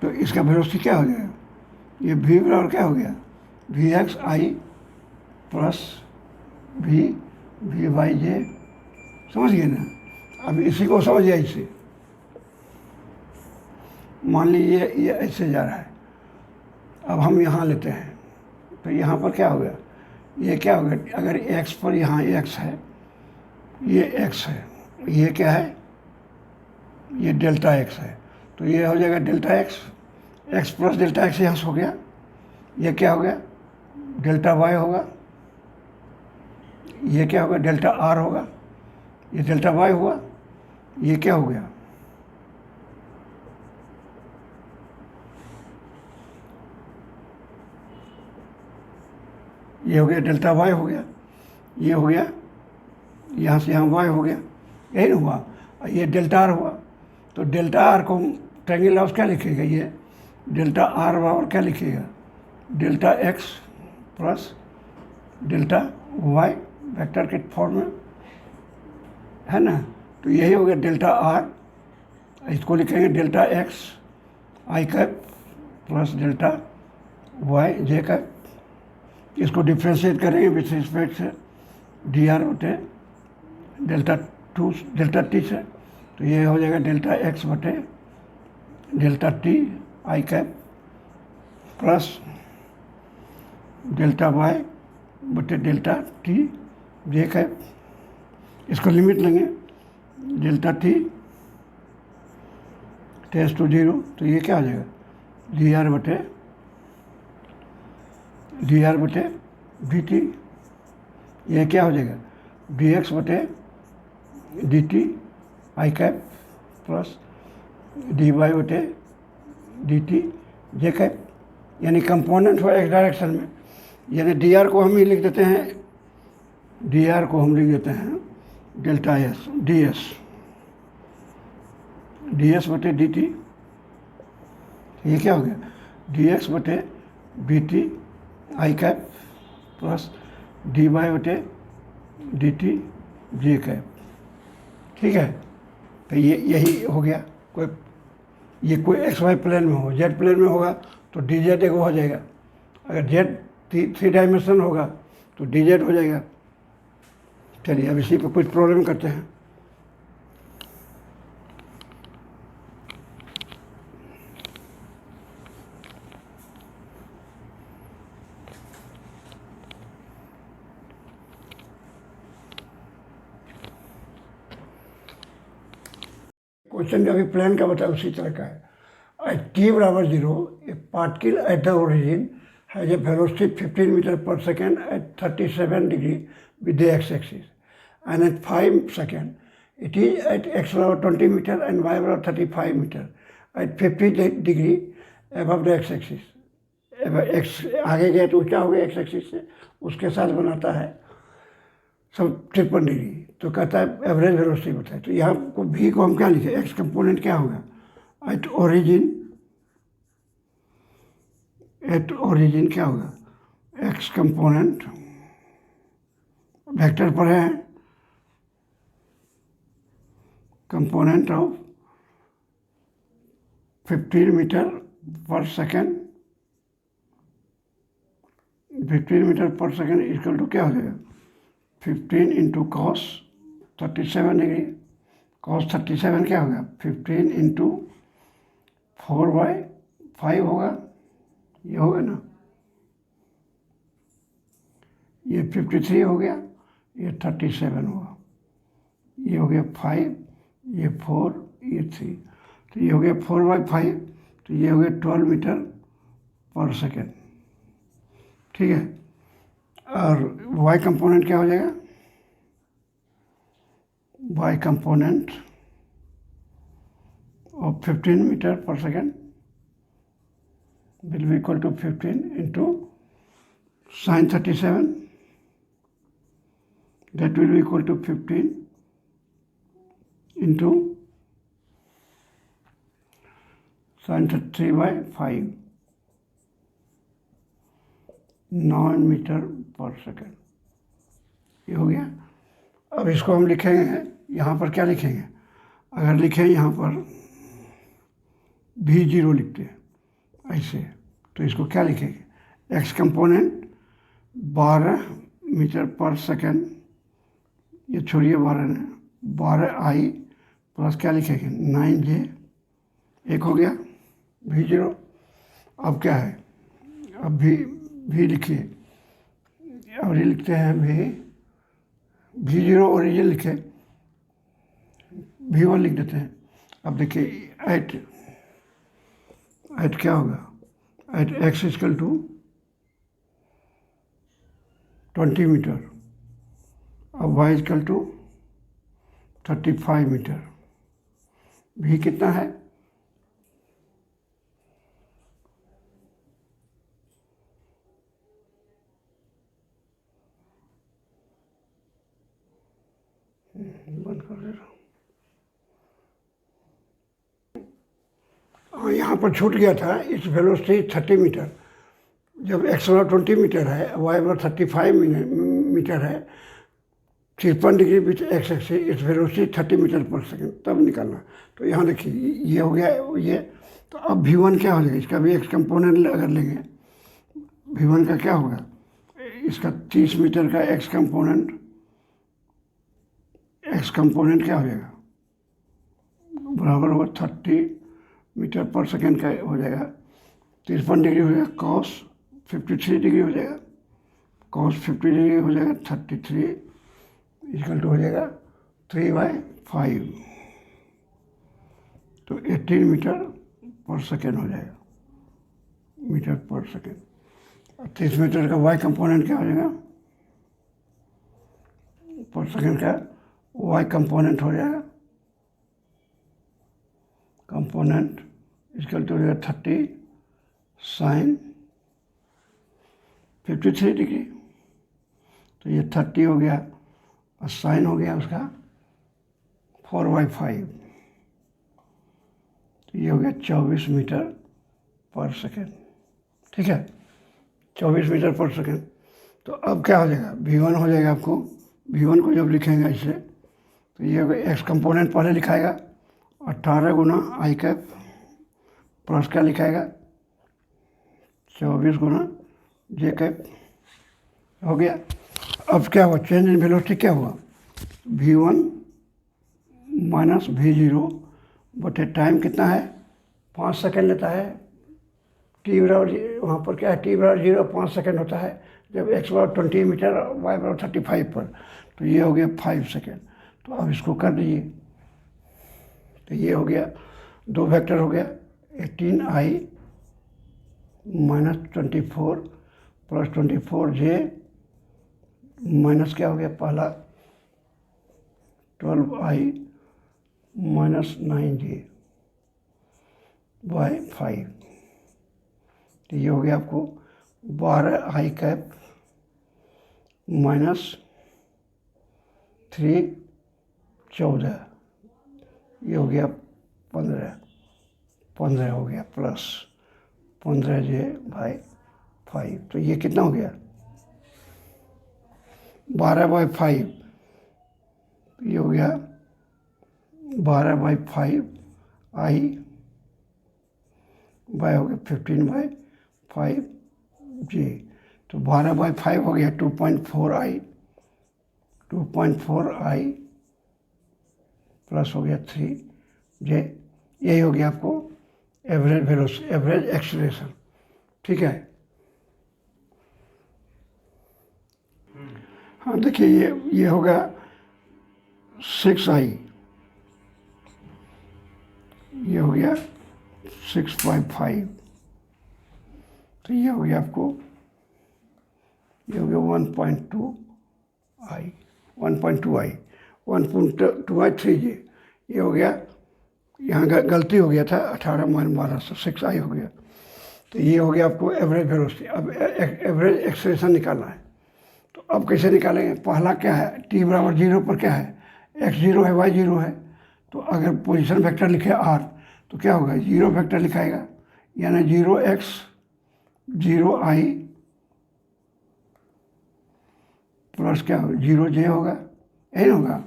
तो इसका वेलोसिटी क्या हो जाएगा, ये वी बराबर क्या हो गया V X I plus V Y J, समझ गए ना। अब इसी को समझिए, इसे मान लीजिए ये ऐसे जा रहा है, अब हम यहाँ लेते हैं तो यहाँ पर क्या हो गया, ये क्या हो गया, अगर x पर यहाँ x है, ये x है, ये क्या है, ये डेल्टा x है, तो ये हो जाएगा delta x plus delta x यहाँ से हो गया, ये क्या हो गया डेल्टा y होगा, ये क्या होगा डेल्टा r होगा, ये डेल्टा y हुआ, ये क्या हो गया ये हो गया डेल्टा वाई हो गया, ये हो गया यहाँ से यहाँ वाई हो गया, यही ना हुआ, ये डेल्टा आर हुआ, तो डेल्टा आर को ट्रायंगल हाउस क्या लिखेगा, ये डेल्टा आर बराबर क्या लिखेगा delta X plus delta Y vector के फॉर्म में है ना, तो यही हो गया डेल्टा आर, इसको लिखेंगे delta X I cap plus delta Y J cap, इसको डिफ्रेंशिएट करेंगे विथ रिस्पेक्ट से डी आर बटे डेल्टा टी से, तो ये हो जाएगा डेल्टा एक्स बटे delta T I cap plus delta Y बटे डेल्टा टी जे कैप, इसको लिमिट लेंगे डेल्टा टी टेंड्स टू 0, तो ये क्या हो जाएगा डी आर बटे डी टी, ये क्या हो जाएगा डी एक्स बटे D T I cap plus D Y बटे डी टी जे कैप, यानी कंपोनेंट हो एक्स डायरेक्शन में, यानी डी आर को हम ही लिख देते हैं, डी आर को हम लिख देते हैं delta S D S, D S बटे डी टी, ये क्या हो गया डी एक्स बटे B T I cap plus D Y बटे डी टी जे कैप। ठीक है, तो ये यही हो गया। ये कोई एक्स वाई प्लेन में हो, जेड प्लेन में होगा तो डी जेड एक हो जाएगा, अगर जेड थ्री डायमेंशन होगा तो डी जेड हो जाएगा। चलिए अब इसी पर कुछ प्रॉब्लम करते हैं। क्वेश्चन का भी प्लान का बताया उसी तरह का है। एट t बराबर 0 a particle at the origin has a velocity 15 metre per second at 37 degree with the X axis, and at 5 second it is at X बराबर 20 मीटर एंड वाई बराबर 35 metre at 50 degree above the X axis. X आगे गया तो क्या हो गया x axis से, उसके साथ बनाता है सब 53 डिग्री, तो कहता है एवरेज वेलोसिटी बताए। तो यहाँ को भी को हम क्या लिखे, एक्स कंपोनेंट क्या होगा एट ओरिजिन क्या होगा, एक्स कंपोनेंट वेक्टर पर है, component of 15 metre per second, 15 metre per second equal to क्या हो जाएगा 15 इंटू कॉस 37 डिग्री, कॉस 37 क्या होगा 15 इंटू 4/5 होगा, ये होगा ना, ये 53 हो गया, ये 37 होगा, ये हो गया 5, ये 4, ये 3, तो ये हो गया 4/5, तो ये हो गया 12 मीटर पर सेकेंड। ठीक है, और वाई कंपोनेंट क्या हो जाएगा, Y component of 15 metre per second will be equal to 15 into sin 37, that will be equal to 15 into sin 3/5, 9 metre per second. ये हो गया। अब इसको हम लिखेंगे, यहाँ पर क्या लिखेंगे, अगर लिखें यहाँ पर V0 लिखते हैं ऐसे, तो इसको क्या लिखेंगे, x component 12 metre per second, ये छोड़िए 12 ने, 12i प्लस क्या लिखेंगे 9j, एक हो गया V0। अब क्या है, अब भी लिखिए, और ये लिखते हैं V0 ओरिजिन लिखे, V1 लिख देते हैं। अब देखिए एट क्या होगा, at X equal to 20 metre, अब वाई इक्वल टू 35 मीटर, भी कितना है बंद कर दे रहा हूँ, यहाँ पर छूट गया था, इस वेलोसिटी 30 मीटर, जब एक्स बराबर 20 मीटर है, वाई बराबर 35 मीटर है, 53 डिग्री विथ एक्स एक्सिस, इस वेलोसिटी 30 मीटर पर सेकेंड, तब निकालना। तो यहाँ देखिए ये हो गया ये, तो अब V1 क्या हो जाएगा, इसका भी एक्स कंपोनेंट अगर लेंगे, V1 का क्या होगा, इसका 30 मीटर का एक्स कंपोनेंट क्या हो जाएगा, बराबर होगा 30 मीटर पर सेकेंड का हो जाएगा, 53 डिग्री हो जाएगा, कॉस 53 डिग्री हो जाएगा, कॉस 50 डिग्री हो जाएगा, 33 इक्वल टू हो जाएगा 3/5, तो 18 मीटर पर सेकेंड हो जाएगा, मीटर पर सेकेंड। 30 मीटर का वाई कंपोनेंट क्या हो जाएगा, पर सेकेंड का वाई कंपोनेंट हो जाएगा component equal to 30 sine 53 degree. तो ये 30 हो गया और साइन हो गया उसका 4/5। तो ये हो गया 24 मीटर पर सेकेंड। ठीक है, 24 मीटर पर सेकेंड। तो अब क्या हो जाएगा, V1 हो जाएगा आपको। V1 को जब लिखेंगे इसे तो ये एक्स कंपोनेंट पहले लिखाएगा 18 गुना आई कैप प्लस क्या लिखाएगा 24 गुना जे कैप। हो गया। अब क्या हुआ, चेंज इन वेलोसिटी क्या हुआ, V1 माइनस V0 बटे टाइम कितना है 5 सेकेंड लेता है। टी बराबर वहाँ पर क्या है, टी बराबर 0 5 सेकेंड होता है जब x बराबर 20 मीटर y बराबर 35 पर। तो ये हो गया 5 सेकेंड। तो अब इसको कर दीजिए। तो ये हो गया, दो वेक्टर हो गया 18i minus 24 plus 24j minus क्या हो गया पहला 12i माइनस 9j बाय 5। तो ये हो गया आपको 12i कैप माइनस 3 14। ये हो गया 15 हो गया प्लस 15j बाई 5। तो ये कितना हो गया 12/5। ये हो गया 12/5 आई बाय हो गया 15/5 जी। तो 12/5 हो गया 2.4i प्लस हो गया 3j। यही हो गया आपको एवरेज वेलोसिटी, एवरेज एक्सीलरेशन। ठीक है। हाँ देखिए ये होगा 6i, ये हो गया 6/5। तो ये हो गया आपको, ये हो गया 1.2i 1.2i 3j। ये हो गया, यहाँ गलती हो गया था 18 माइनस 12 से 6i हो गया। तो ये हो गया आपको एवरेज वेलोसिटी। अब एवरेज एक्सेलरेशन निकालना है। तो अब कैसे निकालेंगे, पहला क्या है t बराबर 0 पर क्या है x0 है y0 है। तो अगर पोजीशन वेक्टर लिखे r तो क्या होगा 0 वेक्टर लिखाएगा, यानी 0x 0i प्लस क्या होगा 0j होगा, यही होगा।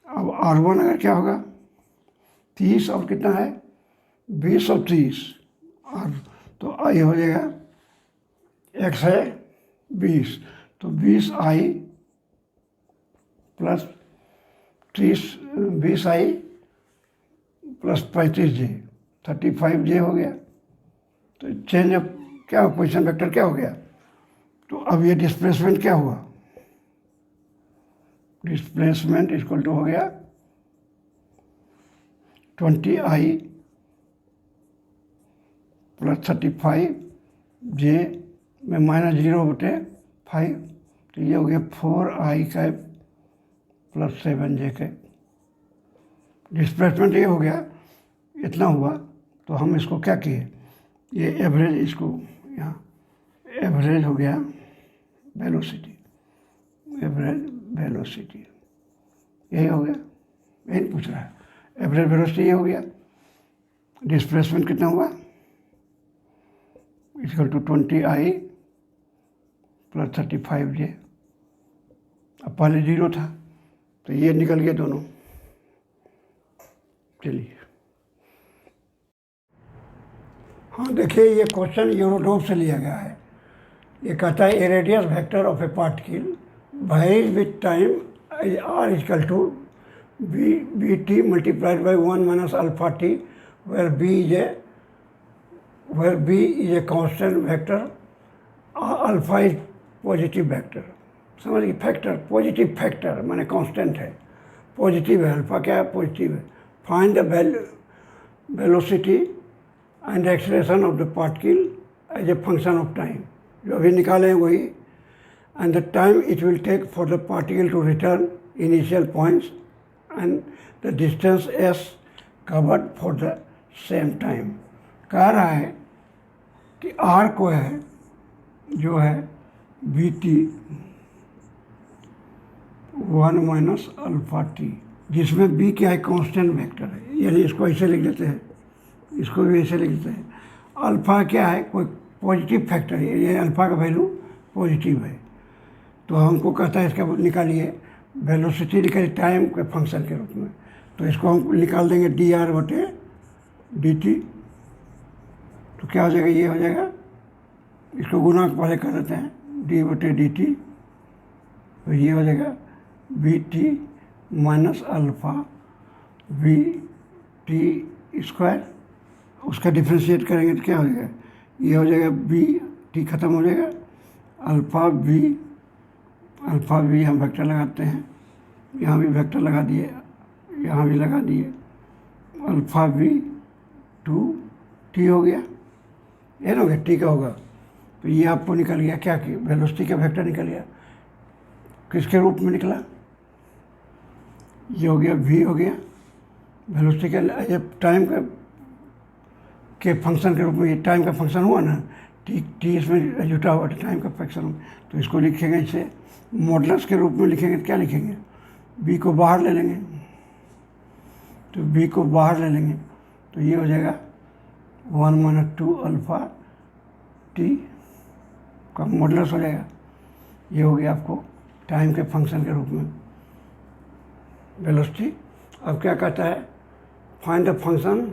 अब r1 अगर क्या होगा 30 और कितना है 20 और 30 और तो i हो जाएगा x है 20 तो 20i plus 20i plus 35j 35j हो गया। तो चेंज ऑफ क्या पोजीशन वेक्टर क्या हो गया। तो अब ये डिस्प्लेसमेंट क्या हुआ, डिस्प्लेसमेंट इक्वल टू हो गया 20i प्लस 35j में माइनस 0/5। तो ये हो गया 4i cap plus 7j cap. Displacement ये हो गया, इतना हुआ। तो हम इसको क्या किए, ये एवरेज, इसको यहाँ एवरेज हो गया वेलोसिटी, एवरेज वेलोसिटी यही हो गया, यही पूछ रहा है। एवरेज वेलोसिटी ये हो गया। डिस्प्लेसमेंट कितना हुआ equal to 20i plus 35j। अब पहले 0 था तो ये निकल गए दोनों। चलिए हाँ देखिए, ये क्वेश्चन यूरोडोप से लिया गया है। ये कहता है a radius vector of a particle varies with time r equal to bt multiplied by 1 minus alpha t where b is a constant vector, alpha is positive vector। समझिए फैक्टर, पॉजिटिव फैक्टर माने constant है, positive है, alpha क्या है positive है। Find the velocity and acceleration of the particle as a function of time. जो अभी निकाले वही, and the time it will take for the particle to return initial points and the distance s covered for the same time. कह रहा है कि R को है जो है B T 1 minus alpha T, जिसमें बी क्या है, कांस्टेंट वेक्टर है, यानी इसको ऐसे लिख देते हैं, इसको भी ऐसे लिख देते हैं। अल्फ़ा क्या है, कोई पॉजिटिव फैक्टर है, ये अल्फ़ा का वैल्यू पॉजिटिव है। तो हमको कहता है इसका निकालिए वेलोसिटी, निकालिए टाइम के फंक्शन के रूप में। तो इसको हम निकाल देंगे डी आर बटे डी टी। तो क्या हो जाएगा, ये हो जाएगा, इसको गुना पहले कर देते हैं, डी बटे डी टी। तो ये हो जाएगा B T minus alpha V T square. उसका डिफ्रेंशिएट करेंगे तो क्या हो जाएगा, ये हो जाएगा बी टी ख़त्म हो जाएगा, अल्फ़ा वी हम वेक्टर लगाते हैं, यहाँ भी वेक्टर लगा दिए, यहाँ भी लगा दिए, अल्फ़ा वी 2 टी हो गया, ये ना हो गया, टी का होगा। तो ये आपको निकल गया क्या कि वेलोसिटी का वेक्टर निकल गया, किसके रूप में निकला, ये हो गया वी हो गया, वेलोसिटी का टाइम के फंक्शन के रूप में, ये टाइम का फंक्शन हुआ ना, टी इसमें जुटा हुआ टाइम का फंक्शन। तो इसको लिखेंगे इसे मॉडुलस के रूप में लिखेंगे, तो क्या लिखेंगे, बी को बाहर ले लेंगे, तो बी को बाहर ले लेंगे, तो ये हो जाएगा 1 माइनस 2 अल्फ़ा टी का मॉडुलस हो जाएगा। ये हो गया आपको टाइम के फंक्शन के रूप में वेलोसिटी। अब क्या कहता है, फाइंड द फंक्शन,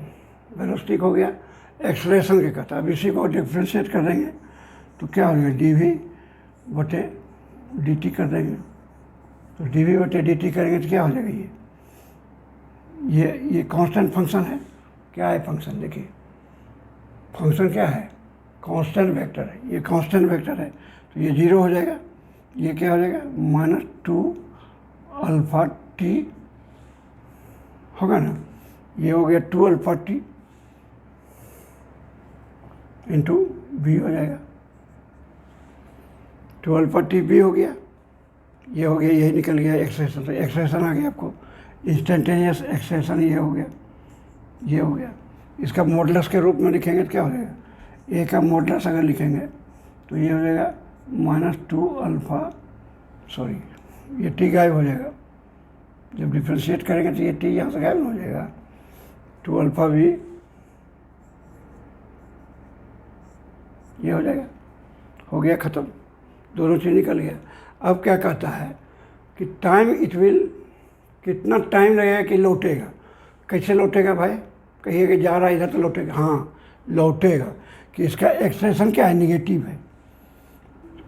वेलोसिटी हो गया, एक्सलेशन के कहता है। अब इसी को डिफ्रेंशिएट कर देंगे तो क्या हो जाएगा, डी वी बटे डी टी कर देंगे। तो डी वी बटे डी टी करेंगे तो क्या हो जाएगा, ये कांस्टेंट फंक्शन है। क्या है फंक्शन, देखिए फंक्शन क्या है, कांस्टेंट वेक्टर है, ये कांस्टेंट वेक्टर है। तो ये 0 हो जाएगा, ये क्या हो जाएगा -2 अल्फ़ा टी होगा ना, ये हो गया 2 अल्फ़ा टी इंटू बी हो जाएगा, 2 अल्फ़ा टी बी हो गया, ये हो गया, यही निकल गया एक्सप्रेशन। तो एक्सप्रेशन आ गया आपको, इंस्टेंटेनियस एक्सप्रेशन ये हो गया, ये हो गया। इसका मॉडुलस के रूप में लिखेंगे तो क्या हो जाएगा, ए का मॉडुलस अगर लिखेंगे तो ये हो जाएगा -2 अल्फ़ा, सॉरी ये टी गायब हो जाएगा, जब डिफ्रेंशिएट करेंगे तो ये टी यहाँ से गायब हो जाएगा, 2 अल्फ़ा वी, ये हो जाएगा, हो गया ख़त्म, दोनों चीज़ निकल गया। अब क्या कहता है कि टाइम इट विल, कितना टाइम लगेगा कि लौटेगा, कैसे लौटेगा भाई, कहिए कि जा रहा है इधर तो लौटेगा, हाँ लौटेगा, कि इसका एक्सप्रेशन क्या है, निगेटिव है।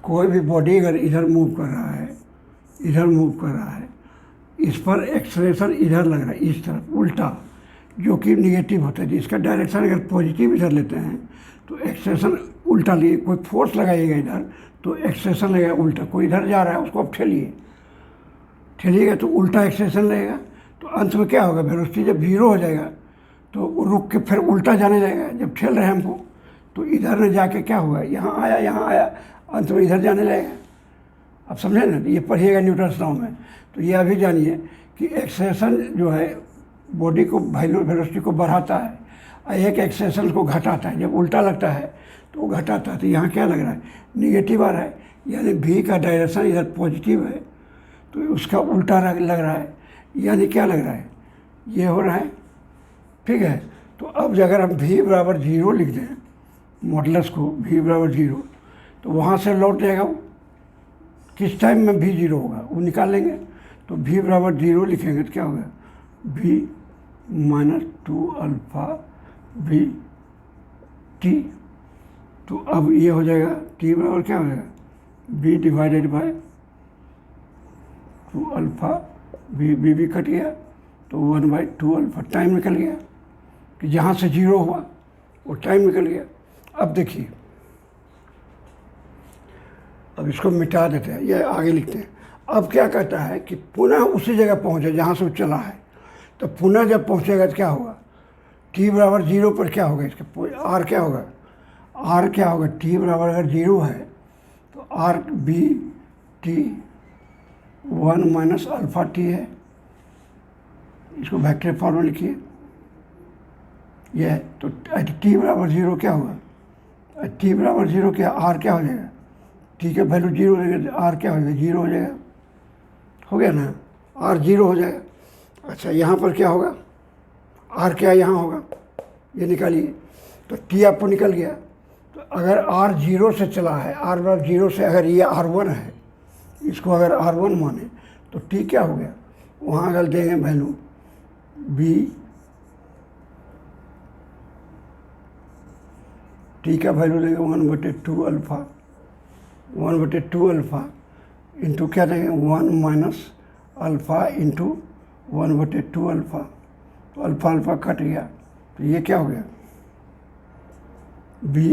कोई भी बॉडी अगर इधर मूव कर रहा है, इधर मूव कर रहा है, इस पर एक्सप्रेशन इधर लग रहा है, इस तरफ उल्टा, जो कि निगेटिव होता है। इसका डायरेक्शन अगर पॉजिटिव इधर लेते हैं तो एक्सप्रेशन उल्टा लिए, कोई फोर्स लगाइएगा इधर तो एक्सप्रेशन लगेगा उल्टा, कोई इधर जा रहा है उसको आप ठेलिएगा तो उल्टा एक्सप्रेशन लगेगा। तो अंत में क्या होगा, वेलोसिटी जब 0 हो जाएगा तो रुक के फिर उल्टा जाने लगेगा। जब ठेल रहे हैं हमको तो इधर न जाके क्या होगा, यहाँ आया, अंत में इधर जाने लगेगा। आप समझे ना, ये पढ़िएगा न्यूटन्स लॉ में। तो ये अभी जानिए कि एक्सप्रेशन जो है बॉडी को वेलोसिटी को बढ़ाता है और एक एक्सप्रेशन को घटाता है। जब उल्टा लगता है तो वो घटाता है। तो यहाँ क्या लग रहा है, निगेटिव आ रहा है, यानी भी का डायरेक्शन इधर पॉजिटिव है तो उसका उल्टा लग रहा है, यानी क्या लग रहा है, ये हो रहा है, ठीक है। तो अब अगर हम v बराबर 0 लिख दें, मॉडुलस को v बराबर 0, तो वहाँ से लौट जाएगा वो, किस टाइम में v 0 होगा वो निकाल लेंगे। तो v बराबर 0 लिखेंगे तो क्या होगा, v -2 अल्फ़ा v t। तो अब ये हो जाएगा t बराबर क्या हो जाएगा, v divided by 2 alpha v भी कट गया तो 1/2 अल्फ़ा, टाइम निकल गया कि जहाँ से 0 हुआ वो टाइम निकल गया। अब देखिए, अब इसको मिटा देते हैं, ये आगे लिखते हैं। अब क्या कहता है कि पुनः उसी जगह पहुँचे जहाँ से वो चला है। तो पुनः जब पहुँचेगा तो क्या होगा, t बराबर 0 पर क्या होगा, इसका r क्या होगा, r क्या होगा, t बराबर अगर 0 है तो r b t 1 minus alpha t है। इसको वेक्टर फॉर्म में लिखिए, ये है। तो टी बराबर ज़ीरो क्या होगा, टी बराबर ज़ीरो क्या, आर क्या हो जाएगा, टी का वैल्यू जीरो हो जाएगा, आर क्या हो जाएगा, जीरो हो जाएगा, हो गया ना, आर जीरो हो जाएगा। अच्छा यहाँ पर क्या होगा, आर क्या यहाँ होगा, ये निकालिए। तो टी आपको निकल गया। तो अगर आर जीरो से चला है, आर बराबर जीरो से, अगर ये आर वन है, इसको अगर आर वन माने तो टी क्या हो गया, वहाँ अगर देंगे वैल्यू बी, टी का वैल्यू देंगे 1/2 अल्फ़ा, 1/2 अल्फ़ा इंटू क्या देंगे 1 माइनस अल्फ़ा इंटू 1/2 अल्फ़ा। तो अल्फ़ा अल्फ़ा कट गया, तो ये क्या हो गया, बी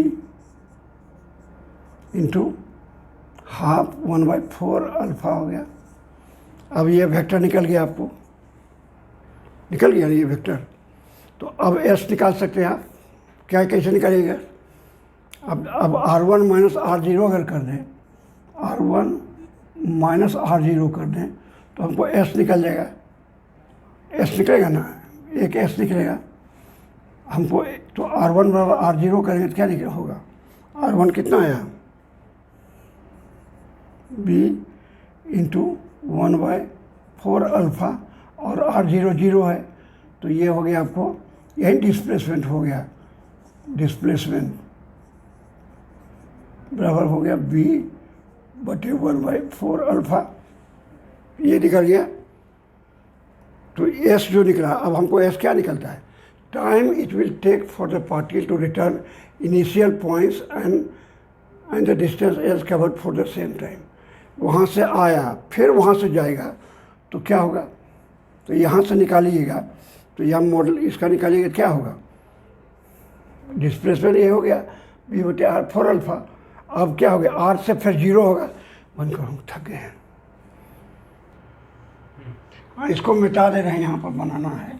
इंटू हाफ 1/4 अल्फ़ा हो गया। अब ये वेक्टर निकल गया, आपको निकल गया ये वेक्टर। तो अब एस निकाल सकते हैं आप, क्या कैसे निकालिएगा, अब R one minus R zero अगर कर दें, R one minus R zero कर दें तो हमको एस निकल जाएगा, एस निकलेगा ना, एक एस निकलेगा हमको। तो आर वन बराबर आर जीरो करेंगे तो क्या निकल होगा, आर वन कितना आया, बी इंटू 1/4 अल्फ़ा, और आर जीरो जीरो है, तो ये हो गया आपको, यही डिस्प्लेसमेंट हो गया, डिस्प्लेसमेंट बराबर हो गया बी बटे 1/4 अल्फ़ा, ये निकल गया। तो एस जो निकला, अब हमको एस क्या निकलता है, time it will take for the particle to return initial points and the distance as covered for the same time. वहाँ से आया फिर वहाँ से जाएगा तो क्या होगा, तो यहाँ से निकालिएगा, तो यहाँ मॉडल इसका निकालिएगा क्या होगा, डिस्प्लेसमेंट ये हो गया बी बटे आर 4 अल्फ़ा। अब क्या हो गया, आर से फिर जीरो होगा, बंद करो, थक गए हैं। हाँ इसको मिटा दे रहे हैं, यहाँ पर बनाना है।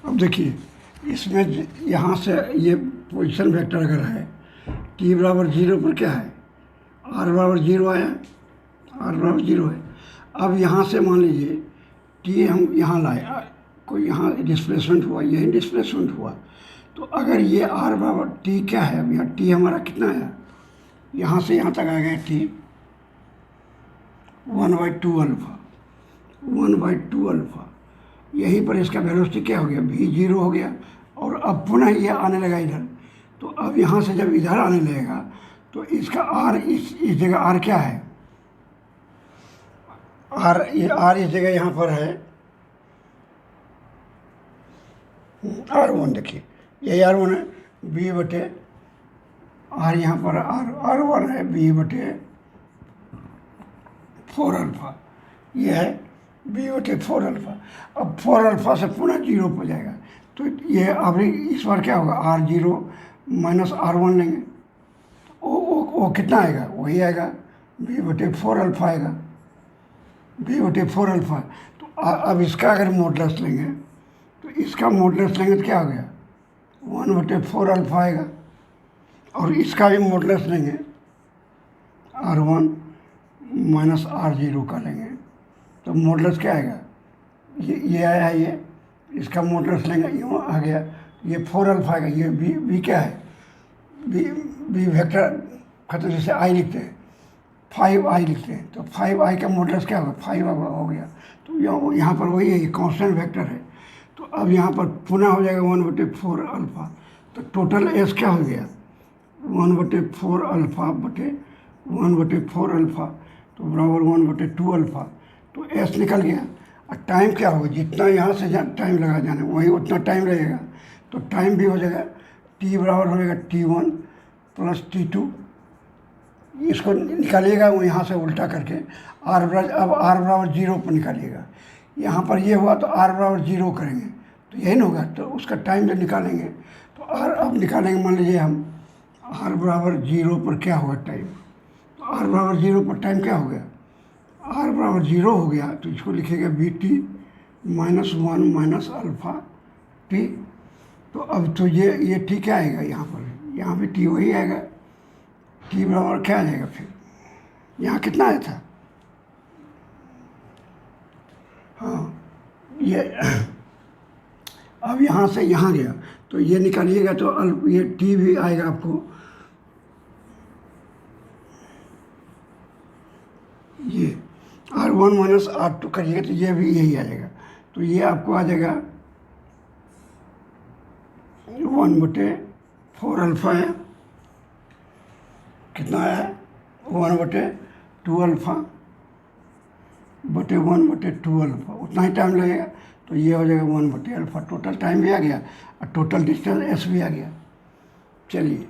अब देखिए इसमें यहाँ से ये पोजीशन वेक्टर अगर है, टी बराबर जीरो पर क्या है, आर बराबर जीरो आया, आर बराबर जीरो है। अब यहाँ से मान लीजिए टी हम यहाँ लाए, कोई यहाँ डिस्प्लेसमेंट हुआ, यही डिस्प्लेसमेंट हुआ, तो अगर ये आर बराबर टी क्या है, अब यहाँ टी हमारा कितना है, यहाँ से यहाँ तक आ गया टी 1/2 अल्फ़ा, 1/2 अल्फ़ा। यहीं पर इसका वेलोसिटी क्या हो गया, भी जीरो हो गया, और अब पुनः ये आने लगा इधर। तो अब यहाँ से जब इधर आने लगेगा तो इसका आर इस जगह आर क्या है, आर इस जगह यहाँ पर है आर वन, देखिए यही आर वन है, बी बटे आर, यहाँ पर आर वन है बी बटे 4 अल्फ़ा, ये है बी बटे 4 अल्फ़ा। अब 4 अल्फ़ा से पुनः जीरो हो जाएगा, तो ये अब इस बार क्या होगा, R zero minus R one लेंगे, वो कितना आएगा, वही आएगा बी बटे 4 अल्फ़ा आएगा, बी बटे 4 अल्फ़ा। तो अब इसका अगर मॉडुलस लेंगे तो इसका मॉडुलस लेंगे तो क्या हो गया, 1/4 अल्फ़ा आएगा, और इसका भी मॉडुलस लेंगे R one minus R zero का लेंगे, तो मॉडुलस क्या आएगा, ये आया है, ये इसका मॉडुलस लेंगे, यूँ आ गया, ये 4 अल्फ़ा आएगा, ये बी क्या है, बी वेक्टर खत्म, जैसे आई लिखते हैं 5i लिखते हैं, तो 5i का मॉडुलस क्या होगा, 5 हो गया। तो यहाँ पर वही है, ये कांस्टेंट वेक्टर है। तो अब यहाँ पर पुनः हो जाएगा 1/4 अल्फ़ा, तो टोटल एस क्या हो गया, 1/4 अल्फ़ा बटे 1/4 अल्फ़ा, तो बराबर 1/2 अल्फ़ा। तो एस निकल गया। और टाइम क्या होगा, जितना यहाँ से टाइम लगा जाने वही उतना टाइम रहेगा, तो टाइम भी हो जाएगा टी बराबर हो जाएगा T1 प्लस T2। इसको निकालिएगा वो यहाँ से उल्टा करके, आर बराबर, अब आर बराबर जीरो पर निकालिएगा, यहाँ पर ये हुआ तो आर बराबर जीरो करेंगे तो यही ना होगा, तो उसका टाइम जब निकालेंगे तो आर अब निकालेंगे, मान लीजिए हम आर बराबर जीरो पर क्या होगा टाइम, तो आर बराबर जीरो पर टाइम क्या हो गया, आर बराबर जीरो हो गया, तो इसको लिखेगा B T -1 minus alpha T. तो अब तो ये टी क्या आएगा, यहाँ पर यहाँ भी टी वही आएगा, टी बराबर क्या आ जाएगा फिर? यहाँ कितना आया था? हाँ, ये अब यहाँ से यहाँ गया तो ये निकालिएगा तो ये टी भी आएगा आपको, ये R1 माइनस R2 करिएगा तो ये भी यही आ जाएगा। तो ये आपको आ जाएगा 1/4 अल्फ़ा है, कितना है 1/2 अल्फ़ा बटे 1/2 अल्फ़ा, उतना ही टाइम लगेगा। तो ये हो जाएगा 1/अल्फ़ा, टोटल टाइम भी आ गया और टोटल डिस्टेंस एस भी आ गया। चलिए